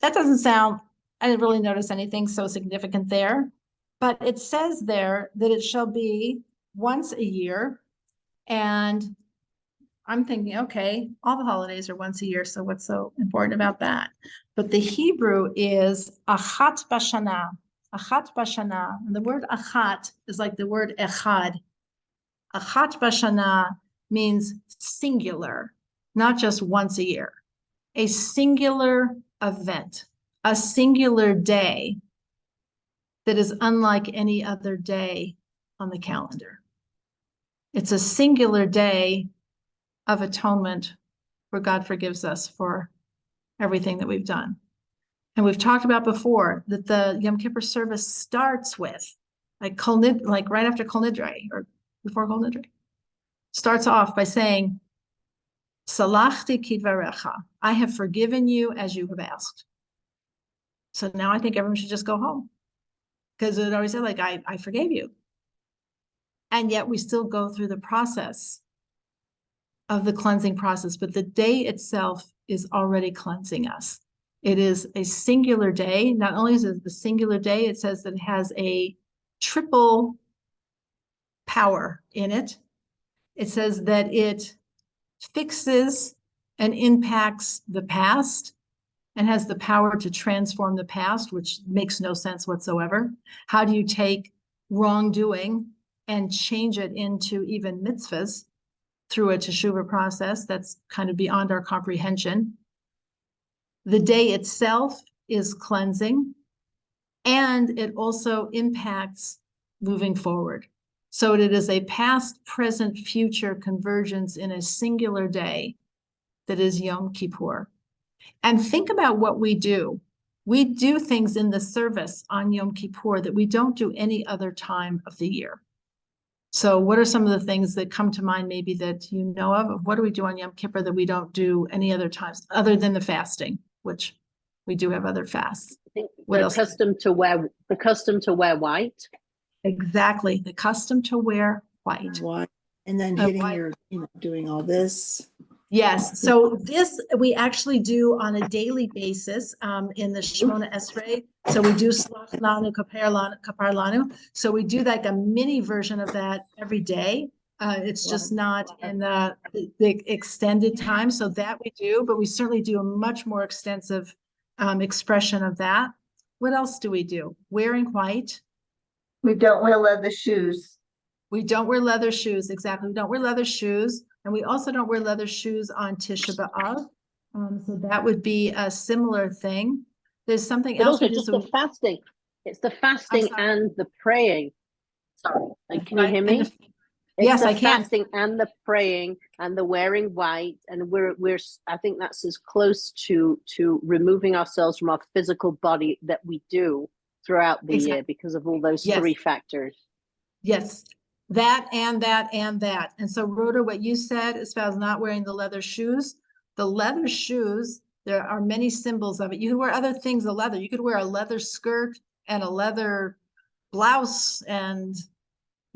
that doesn't sound, I didn't really notice anything so significant there, but it says there that it shall be once a year. And I'm thinking, okay, all the holidays are once a year, so what's so important about that? But the Hebrew is achat bashana, achat bashana. And the word achat is like the word echad. Achat bashana means singular, not just once a year, a singular event, a singular day that is unlike any other day on the calendar. It's a singular day of atonement where God forgives us for everything that we've done. And we've talked about before that the Yom Kippur service starts with, like right after Kol Nidre or before Kol Nidre, starts off by saying, "Salachti kidvarecha," I have forgiven you as you have asked. So now I think everyone should just go home, because it always said, like, I forgave you. And yet we still go through the process of the cleansing process, but the day itself is already cleansing us. It is a singular day. Not only is it the singular day, it says that it has a triple power in it. It says that it fixes and impacts the past and has the power to transform the past, which makes no sense whatsoever. How do you take wrongdoing and change it into even mitzvahs through a teshuvah process? That's kind of beyond our comprehension. The day itself is cleansing, and it also impacts moving forward. So it is a past, present, future convergence in a singular day that is Yom Kippur. And think about what we do. We do things in the service on Yom Kippur that we don't do any other time of the year. So what are some of the things that come to mind maybe that you know of? What do we do on Yom Kippur that we don't do any other times other than the fasting, which we do have other fasts? I think What the else? custom to wear white. Exactly, the custom to wear white. What? And then Oh, hitting white. doing all this. Yes, so this we actually do on a daily basis in the Shemona Esrei. So we do Slach Lanu, Kapar Lanu. So we do like a mini version of that every day. It's just not in the extended time. So that we do, but we certainly do a much more extensive expression of that. What else do we do? Wearing white. We don't wear leather shoes. We don't wear leather shoes. Exactly. We don't wear leather shoes. And we also don't wear leather shoes on Tisha B'Av. So that would be a similar thing. There's something But else. also just the fasting. It's the fasting and the praying. Sorry, can you hear me? Yes, the I can. Fasting and the praying and the wearing white, and we're I think that's as close to removing ourselves from our physical body that we do throughout the year because of all those three factors. Yes, that and that and that. And so, Rhoda, what you said as far as not wearing the leather shoes, there are many symbols of it. You can wear other things of leather. You could wear a leather skirt and a leather blouse and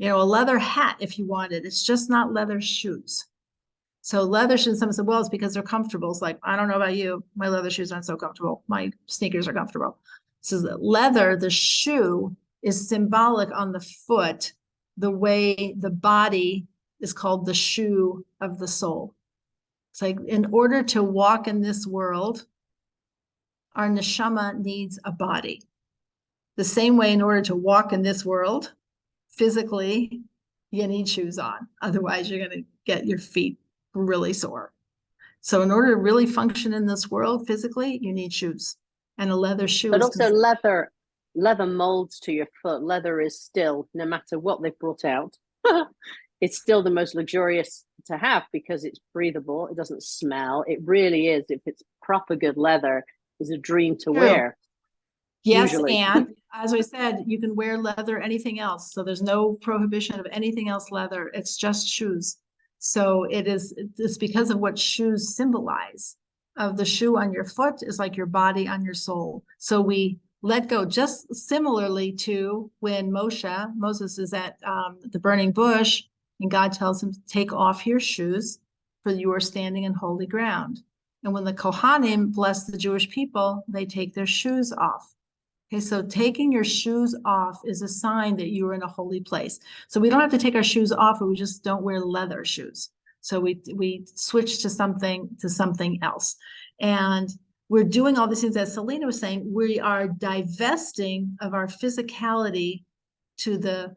a leather hat if you wanted. It's just not leather shoes. So leather shoes, someone said, well, it's because they're comfortable. It's like, I don't know about you. My leather shoes aren't so comfortable. My sneakers are comfortable. So the leather, the shoe, is symbolic on the foot, the way the body is called the shoe of the soul. It's like, in order to walk in this world, our neshama needs a body. The same way, in order to walk in this world, physically, you need shoes on. Otherwise, you're going to get your feet really sore. So in order to really function in this world physically, you need shoes. And a leather shoe But also leather molds to your foot. Leather is still, no matter what they've brought out, it's still the most luxurious to have because it's breathable. It doesn't smell. It really is. If it's proper good leather, is a dream to wear. Yes, usually. And as I said, you can wear leather, anything else. So there's no prohibition of anything else leather. It's just shoes. So it's because of what shoes symbolize. Of the shoe on your foot is like your body on your soul. So we let go, just similarly to when Moses is at the burning bush, and God tells him to take off your shoes, for you are standing in holy ground. And when the Kohanim bless the Jewish people, they take their shoes off. Okay, so taking your shoes off is a sign that you are in a holy place. So we don't have to take our shoes off, but we just don't wear leather shoes. So we switch to something else. And we're doing all these things, as Selena was saying, we are divesting of our physicality to the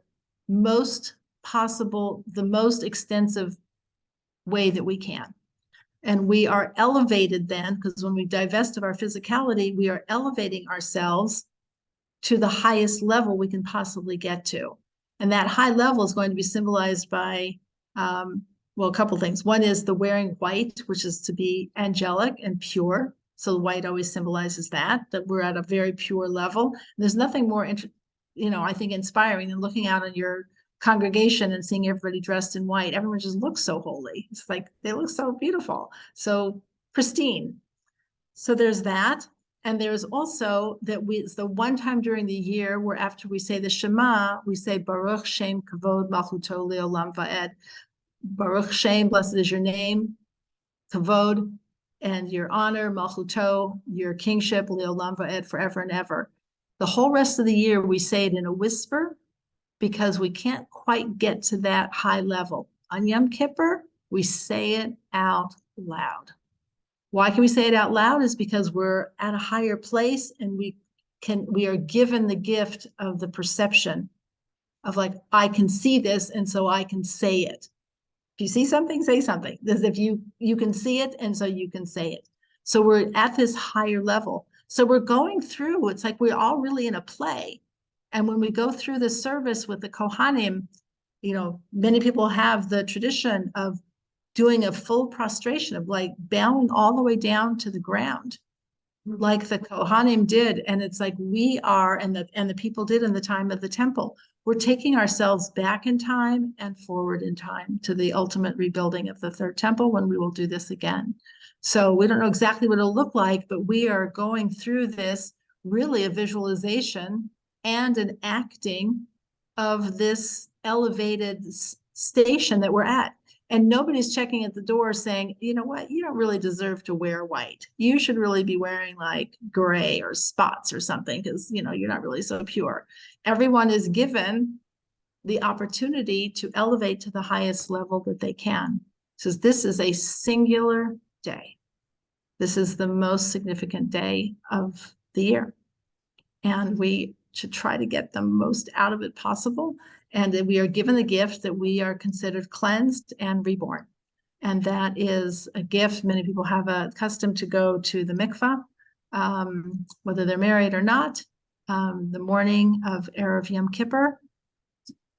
most possible, the most extensive way that we can. And we are elevated then, because when we divest of our physicality, we are elevating ourselves to the highest level we can possibly get to. And that high level is going to be symbolized by, a couple things. One is the wearing white, which is to be angelic and pure. So white always symbolizes that we're at a very pure level. And there's nothing more, I think, inspiring than looking out on your congregation and seeing everybody dressed in white. Everyone just looks so holy. It's like they look so beautiful, so pristine. So there's that. And there's also that it's the one time during the year where after we say the Shema, we say Baruch Shem Kavod Malchuto Leolam Va'ed. Baruch Shem, blessed is your name, Kavod, and your honor, Malchuto, your kingship, Leolam Va'ed, forever and ever. The whole rest of the year we say it in a whisper because we can't quite get to that high level. On Yom Kippur, we say it out loud. Why can we say it out loud? Is because we're at a higher place and we are given the gift of the perception of like, I can see this and so I can say it. If you see something, say something. As if you can see it and so you can say it. So we're at this higher level. So we're going through, it's like we're all really in a play. And when we go through the service with the Kohanim, many people have the tradition of doing a full prostration of like bowing all the way down to the ground, like the Kohanim did. And it's like we are, and the people did in the time of the temple. We're taking ourselves back in time and forward in time to the ultimate rebuilding of the third temple when we will do this again. So we don't know exactly what it'll look like, but we are going through this really a visualization and an acting of this elevated station that we're at. And nobody's checking at the door saying, you know what, you don't really deserve to wear white. You should really be wearing like gray or spots or something because, you're not really so pure. Everyone is given the opportunity to elevate to the highest level that they can. So this is a singular day. This is the most significant day of the year. and we should try to get the most out of it possible. And that we are given the gift that we are considered cleansed and reborn. And that is a gift. Many people have a custom to go to the mikvah, whether they're married or not, the morning of Erev Yom Kippur.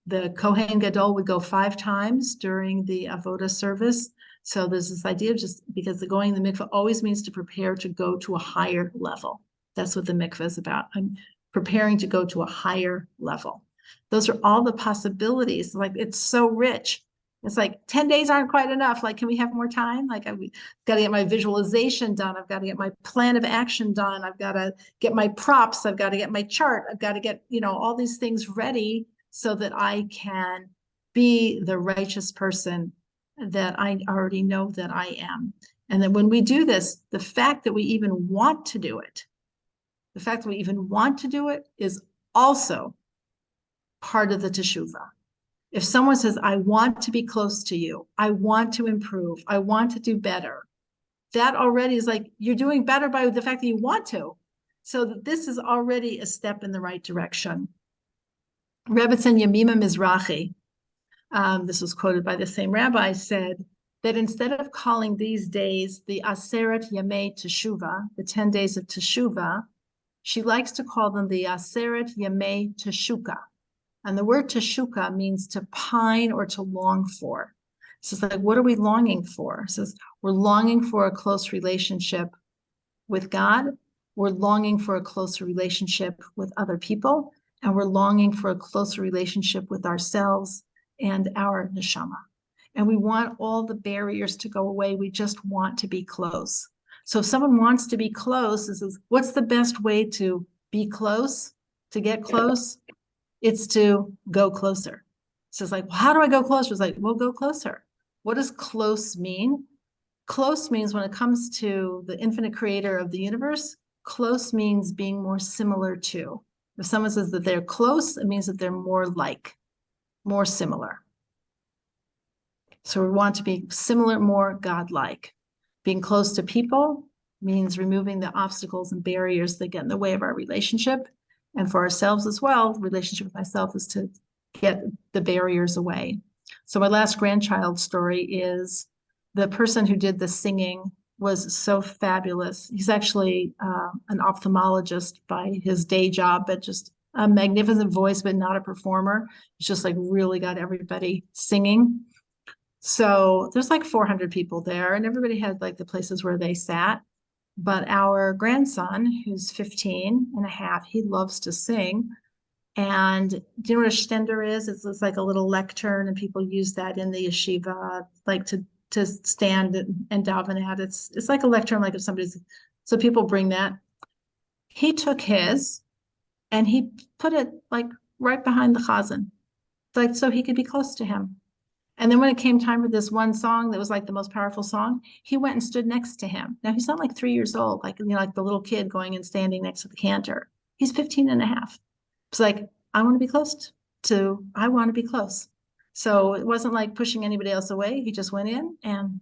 The Kohen Gadol would go 5 times during the Avodah service. So there's this idea of just because the going to the mikvah always means to prepare to go to a higher level. That's what the mikvah is about. I'm preparing to go to a higher level. Those are all the possibilities. Like, it's so rich. It's like 10 days aren't quite enough. Like, can we have more time? Like, I've got to get my visualization done. I've got to get my plan of action done. I've got to get my props. I've got to get my chart. I've got to get, all these things ready so that I can be the righteous person that I already know that I am. And then when we do this, the fact that we even want to do it, is also part of the teshuvah. If someone says, I want to be close to you, I want to improve, I want to do better, that already is like, you're doing better by the fact that you want to. So that this is already a step in the right direction. Rebbetzin Yemima Mizrahi, this was quoted by the same rabbi, said that instead of calling these days the Aseret Yemei Teshuvah, the 10 days of Teshuvah, she likes to call them the Aseret Yemei Teshuka. And the word Teshuka means to pine or to long for. So it's like, what are we longing for? It says, we're longing for a close relationship with God. We're longing for a closer relationship with other people. And we're longing for a closer relationship with ourselves and our neshama. And we want all the barriers to go away. We just want to be close. So if someone wants to be close, this is, what's the best way to be close, to get close? It's to go closer. So it's like, well, how do I go closer? It's like, well, go closer. What does close mean? Close means, when it comes to the infinite creator of the universe, close means being more similar to. If someone says that they're close, it means that they're more like, more similar. So we want to be similar, more God-like. Being close to people means removing the obstacles and barriers that get in the way of our relationship. And for ourselves as well, the relationship with myself is to get the barriers away. So my last grandchild story is the person who did the singing was so fabulous. He's actually an ophthalmologist by his day job, but just a magnificent voice, but not a performer. He's just like really got everybody singing. So there's like 400 people there, and everybody had like the places where they sat. But our grandson, who's 15 and a half, he loves to sing. And do you know what a stender is? It's like a little lectern, and people use that in the yeshiva, like to stand and daven at. It's like a lectern, like if somebody's, so people bring that. He took his and he put it like right behind the chazan, like so he could be close to him. And then when it came time for this one song that was like the most powerful song, he went and stood next to him. Now he's not like 3 years old, like, like the little kid going and standing next to the cantor. He's 15 and a half. It's like, I want to be close. So it wasn't like pushing anybody else away. He just went in and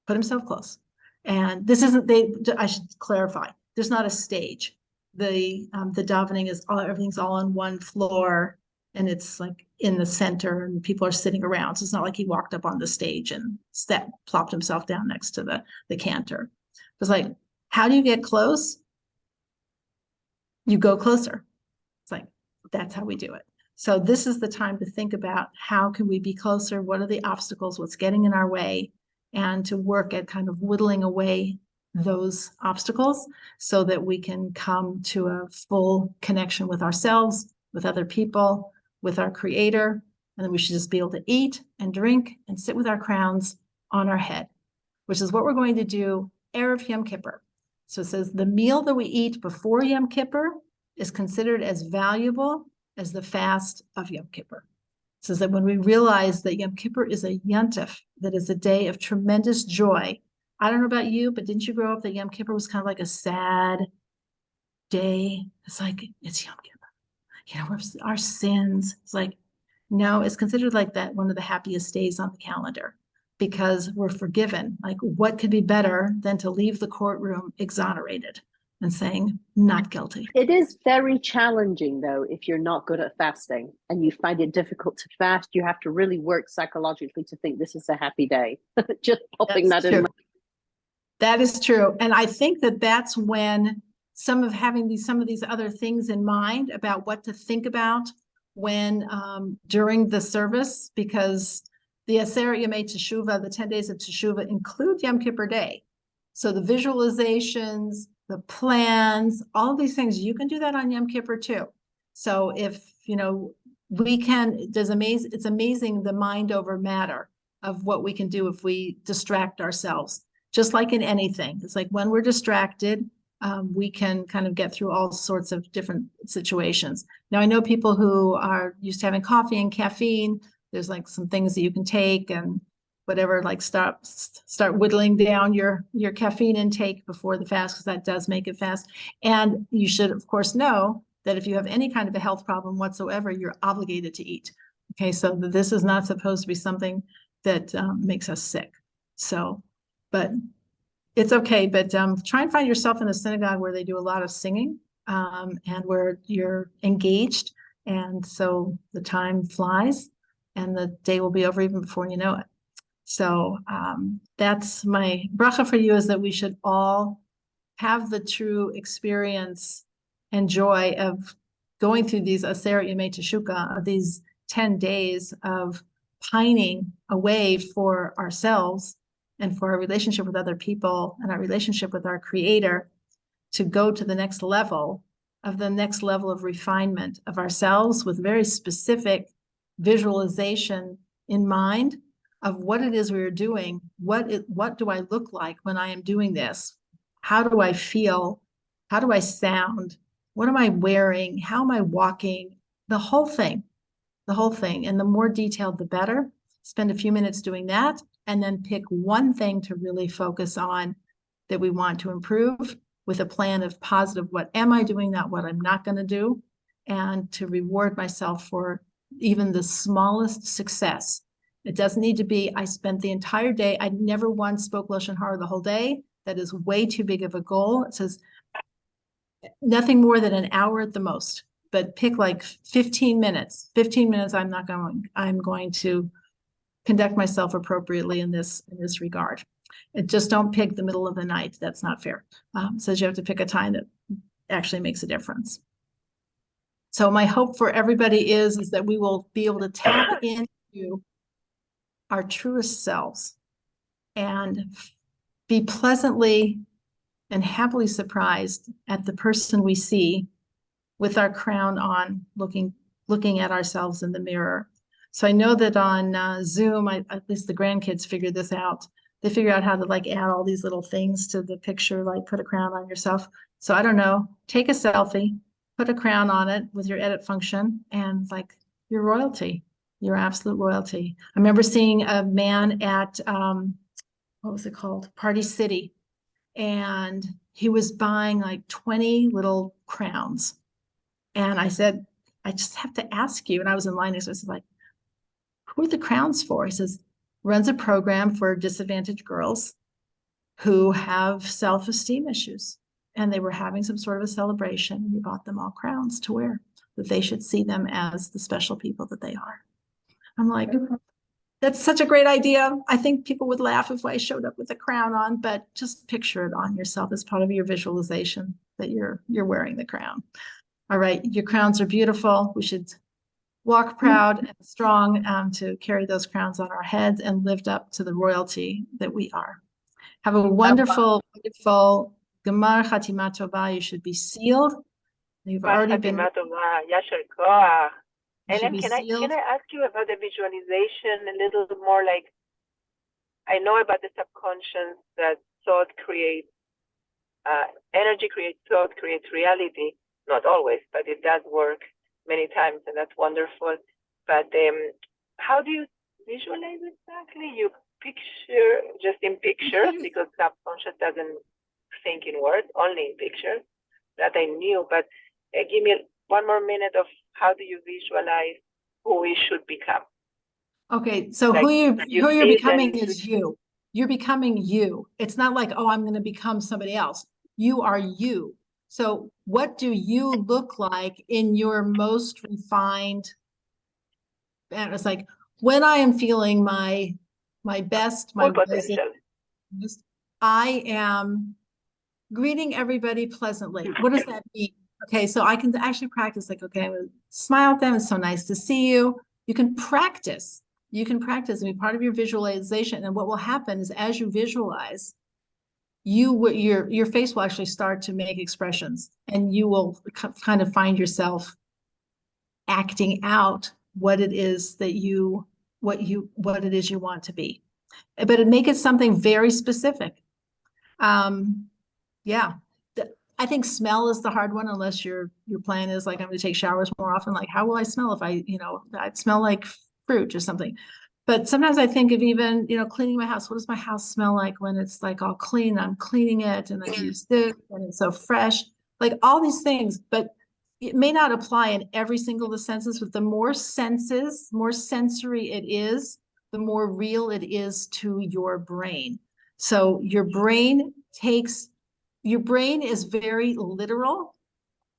put himself close. And this isn't, I should clarify, there's not a stage. The davening is everything's all on one floor, and it's like in the center, and people are sitting around. So it's not like he walked up on the stage and plopped himself down next to the cantor. It was like, how do you get close? You go closer. It's like, that's how we do it. So this is the time to think about, how can we be closer? What are the obstacles? What's getting in our way? And to work at kind of whittling away those obstacles so that we can come to a full connection with ourselves, with other people, with our creator. And then we should just be able to eat and drink and sit with our crowns on our head, which is what we're going to do Erev Yom Kippur. So it says the meal that we eat before Yom Kippur is considered as valuable as the fast of Yom Kippur. It says that when we realize that Yom Kippur is a yontif, that is a day of tremendous joy. I don't know about you, but didn't you grow up that Yom Kippur was kind of like a sad day? It's like, it's Yom Kippur. Our sins. It's like, no, it's considered like that one of the happiest days on the calendar because we're forgiven. Like, what could be better than to leave the courtroom exonerated? and saying, not guilty. It is very challenging, though, if you're not good at fasting and you find it difficult to fast. You have to really work psychologically to think this is a happy day. Just popping That's that in. true. That is true. And I think that that's when some of these other things in mind about what to think about when during the service, because the Aseret Yemei Teshuvah, the 10 days of Teshuvah, include Yom Kippur Day. So the visualizations, the plans, all of these things, you can do that on Yom Kippur too. So if, it's amazing the mind over matter of what we can do if we distract ourselves. Just like in anything, it's like when we're distracted, we can kind of get through all sorts of different situations. Now, I know people who are used to having coffee and caffeine. There's like some things that you can take and whatever, like start whittling down your caffeine intake before the fast, because that does make it fast. And you should, of course, know that if you have any kind of a health problem whatsoever, you're obligated to eat. Okay, so this is not supposed to be something that makes us sick. So, but it's okay. But try and find yourself in a synagogue where they do a lot of singing and where you're engaged. And so the time flies and the day will be over even before you know it. So that's my bracha for you, is that we should all have the true experience and joy of going through these Aseret Yemei Teshuvah, of these 10 days of pining away for ourselves and for our relationship with other people and our relationship with our Creator, to go to the next level of refinement of ourselves with very specific visualization in mind of what it is we are doing. What do I look like when I am doing this? How do I feel? How do I sound? What am I wearing? How am I walking? The whole thing. And the more detailed, the better. Spend a few minutes doing that, and then pick one thing to really focus on that we want to improve, with a plan of positive, what am I doing, not what I'm not going to do, and to reward myself for even the smallest success. It doesn't need to be, I spent the entire day, I never once spoke Lashon Hara the whole day. That is way too big of a goal. It says nothing more than an hour at the most, but pick like 15 minutes. 15 minutes, I'm going to conduct myself appropriately in this regard. And just don't pick the middle of the night. That's not fair. Says you have to pick a time that actually makes a difference. So my hope for everybody is that we will be able to tap into our truest selves and be pleasantly and happily surprised at the person we see with our crown on, looking at ourselves in the mirror. So I know that on Zoom, at least the grandkids figured this out. They figure out how to like add all these little things to the picture, like put a crown on yourself. So I don't know, take a selfie, put a crown on it with your edit function, and like you're royalty, you're absolute royalty. I remember seeing a man at, what was it called? Party City. And he was buying like 20 little crowns. And I said, I just have to ask you. And I was in line next to him. I said, like, who are the crowns for? He says, runs a program for disadvantaged girls who have self-esteem issues. And they were having some sort of a celebration. And he bought them all crowns to wear, that they should see them as the special people that they are. I'm like, that's such a great idea. I think people would laugh if I showed up with a crown on, but just picture it on yourself as part of your visualization that you're wearing the crown. All right, your crowns are beautiful. We should walk proud and strong to carry those crowns on our heads and live up to the royalty that we are. Have a wonderful, wonderful Gemar Chatima Tova. You should be sealed. You've already been. And then can I ask you about the visualization a little more? Like, I know about the subconscious, that thought creates energy, creates thought, creates reality. Not always, but it does work many times, and that's wonderful. But how do you visualize exactly? You picture just in pictures, because subconscious doesn't think in words, only in pictures. That I knew, but give me one more minute of how do you visualize who we should become? Okay, so Like, who you're becoming them is you. You're becoming you. It's not like, oh, I'm going to become somebody else. You are you. So what do you look like in your most refined, and it's like, when I am feeling my best, my Full wisest, potential. I am greeting everybody pleasantly. What does that mean? Okay, so I can actually practice, like, okay, I'm gonna smile at them. It's so nice to see you. You can practice. You can practice and be part of your visualization. And what will happen is, as you visualize, your face will actually start to make expressions, and you will kind of find yourself acting out what it is that what it is you want to be. But make it something very specific. Yeah. I think smell is the hard one, unless your plan is like, I'm going to take showers more often. Like, how will I smell if I'd smell like fruit or something. But sometimes I think of even, cleaning my house. What does my house smell like when it's like all clean? I'm cleaning it and I use this and it's so fresh, like all these things. But it may not apply in every single of the senses, but the more senses, more sensory it is, the more real it is to your brain. So your brain is very literal,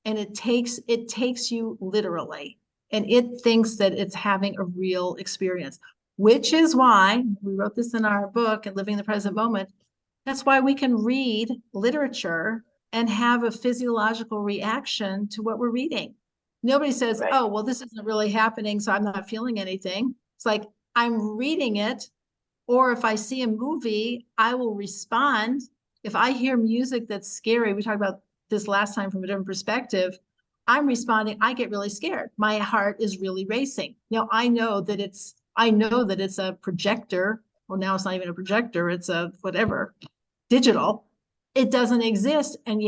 and it takes you literally, and it thinks that it's having a real experience, which is why we wrote this in our book and Living the Present Moment. That's why we can read literature and have a physiological reaction to what we're reading. Nobody says, Right. oh, well, this isn't really happening, so I'm not feeling anything. It's like, I'm reading it, or if I see a movie, I will respond. If I hear music that's scary, we talked about this last time from a different perspective, I'm responding, I get really scared. My heart is really racing. Now I know that it's a projector. Well, now it's not even a projector, it's a whatever, digital. It doesn't exist. And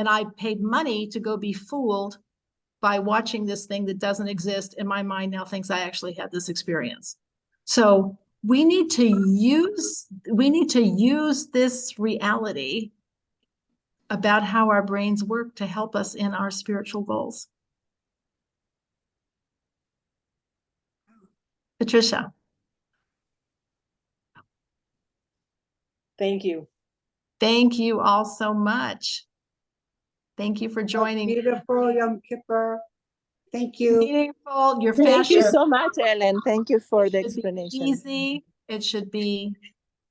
I paid money to go be fooled by watching this thing that doesn't exist. And my mind now thinks I actually had this experience. So we need to use this reality about how our brains work to help us in our spiritual goals. Patricia. Thank you. Thank you all so much. Thank you for joining. Beautiful Yom Kippur. Thank you. Meaningful. Your Thank fast you should so much, Ellen. Thank you for the be explanation. easy. It should be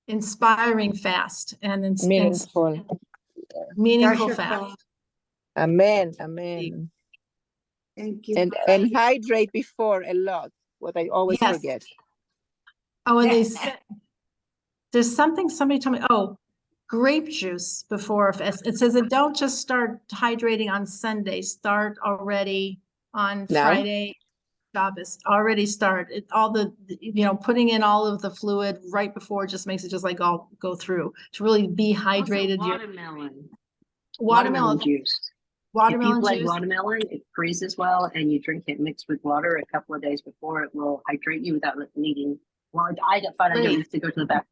inspiring fast and Meaningful. meaningful Yasher fast. Koach. Amen. Amen. Thank you. And hydrate before a lot. What I always Yes. forget. Oh, and there's something somebody told me. Oh, grape juice before it says that don't just start hydrating on Sunday. Start already on Now? Friday, Shabbos. Already start it. All the putting in all of the fluid right before just makes it just like all go through to really be hydrated. Also watermelon. Watermelon juice. Watermelon if you blend juice. watermelon, it freezes well, and you drink it mixed with water a couple of days before. It will hydrate you without needing. Well, I find I don't need to go to the back.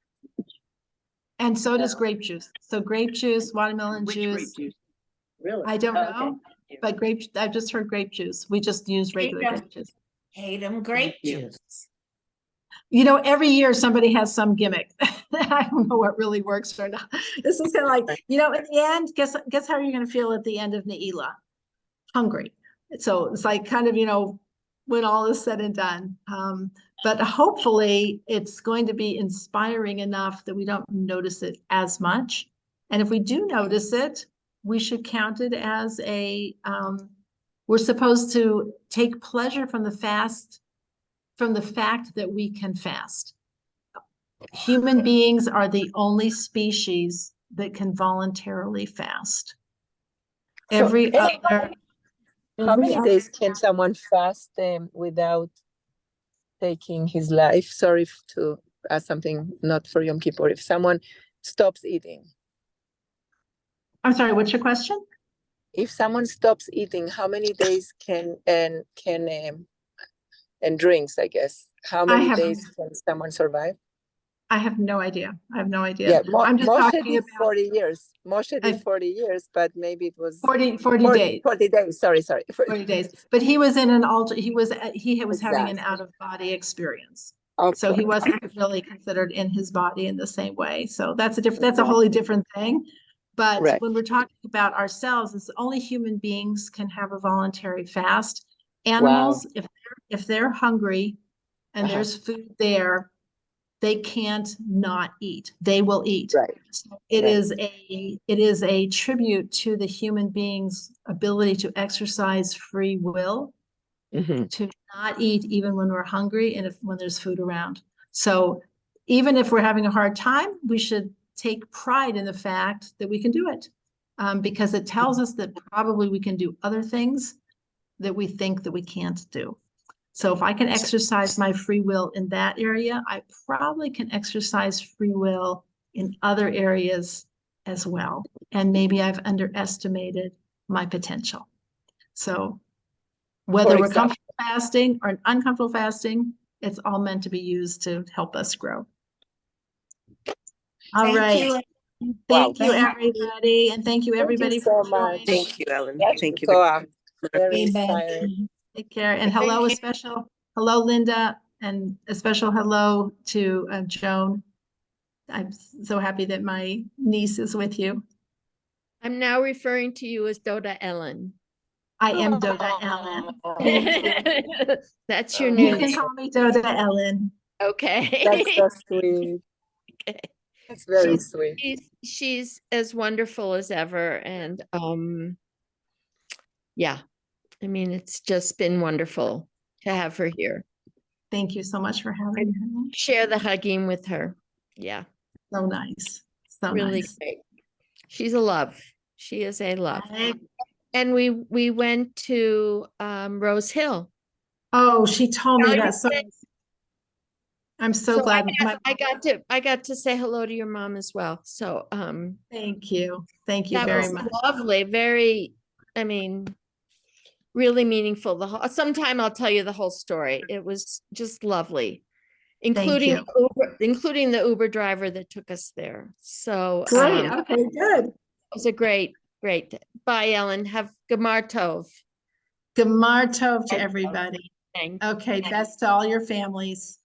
And so does grape juice. So grape juice, watermelon Which juice. grape juice? Really? I don't Oh, know, okay. but I've just heard grape juice. We just use regular Yeah. grape juice. Tatum grape Thank you. juice. Every year somebody has some gimmick. I don't know what really works or not. This is kind of like, in the end, guess how you're going to feel at the end of Ne'ilah? Hungry. So it's like kind of, when all is said and done. But hopefully it's going to be inspiring enough that we don't notice it as much. And if we do notice it, we should count it as we're supposed to take pleasure from the fact that we can fast. Human beings are the only species that can voluntarily fast. So, how many other- days can someone fast without taking his life? Sorry to ask something not for Yom Kippur. If someone stops eating. I'm sorry, what's your question? If someone stops eating, how many days can and drinks, I guess. How many days can someone survive? I have no idea. Yeah, I'm just Moshe talking did about 40 years. Moshe did 40 years, but maybe it was 40 days. 40 days. Sorry. 40 days. But he was in an he was having an Exactly. out of body experience. Okay. So he wasn't really considered in his body in the same way. So that's a wholly different thing. But Right. when we're talking about ourselves, it's only human beings can have a voluntary fast. Animals, if they're hungry and Uh-huh. there's food there, they can't not eat. They will eat. Right. So it is a tribute to the human being's ability to exercise free will, Hmm. to not eat even when we're hungry and when there's food around. So even if we're having a hard time, we should take pride in the fact that we can do it, because it tells us that probably we can do other things that we think that we can't do. So if I can exercise my free will in that area, I probably can exercise free will in other areas as well. And maybe I've underestimated my potential. So whether we're comfortable fasting or uncomfortable fasting, it's all meant to be used to help us grow. All Thank right. you. Thank you, Thank everybody. And thank you, everybody, so for much. joining. Thank you, Ellen. Yes, Thank you. so very much. very Amen. inspiring. Take care. And hello, a special hello, Linda, and a special hello to Joan. I'm so happy that my niece is with you. I'm now referring to you as Doda Ellen. I am Doda Ellen. Thank you. That's your You new can name. call me Doda Ellen. Okay. That's so sweet. Okay. That's very She's- sweet. She's as wonderful as ever. And yeah, I mean, it's just been wonderful to have her here. Thank you so much for having me. Share the hugging with her. Yeah, So nice. So really nice. great. She's a love. She is a love. I- And we went to Rose Hill. Oh, she told me Oh, that. you So did? I'm so So glad. I got to say hello to your mom as well. So Thank you. Thank you that very was much. lovely. Very, I mean, really meaningful. Sometime I'll tell you the whole story. It was just lovely, including you. including the Uber driver that took us there. So Great. it Okay, good. was a great day. Bye, Ellen. Have Gemar Tov. Gemar Tov to everybody. Thank Okay, best to all your families.